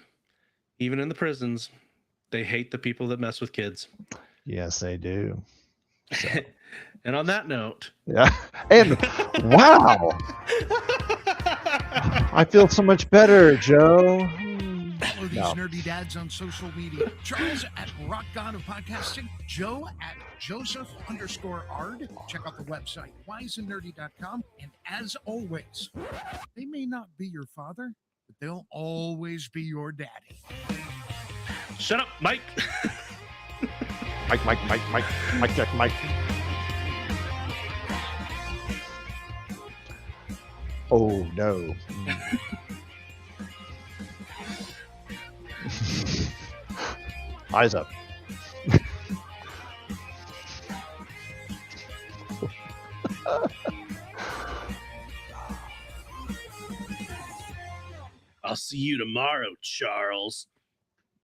even in the prisons, they hate the people that mess with kids. Yes, they do. So, And on that note, yeah. And wow, I feel so much better, Joe. Follow these No. nerdy dads on social media. Charles at Rock God of Podcasting. Joe at Joseph_Ard. Check out the website, wiseandnerdy.com. And as always, they may not be your father, but they'll always be your daddy. shut up, Mike. Mike, check, Mike. Oh no. Eyes up. I'll see you tomorrow, Charles.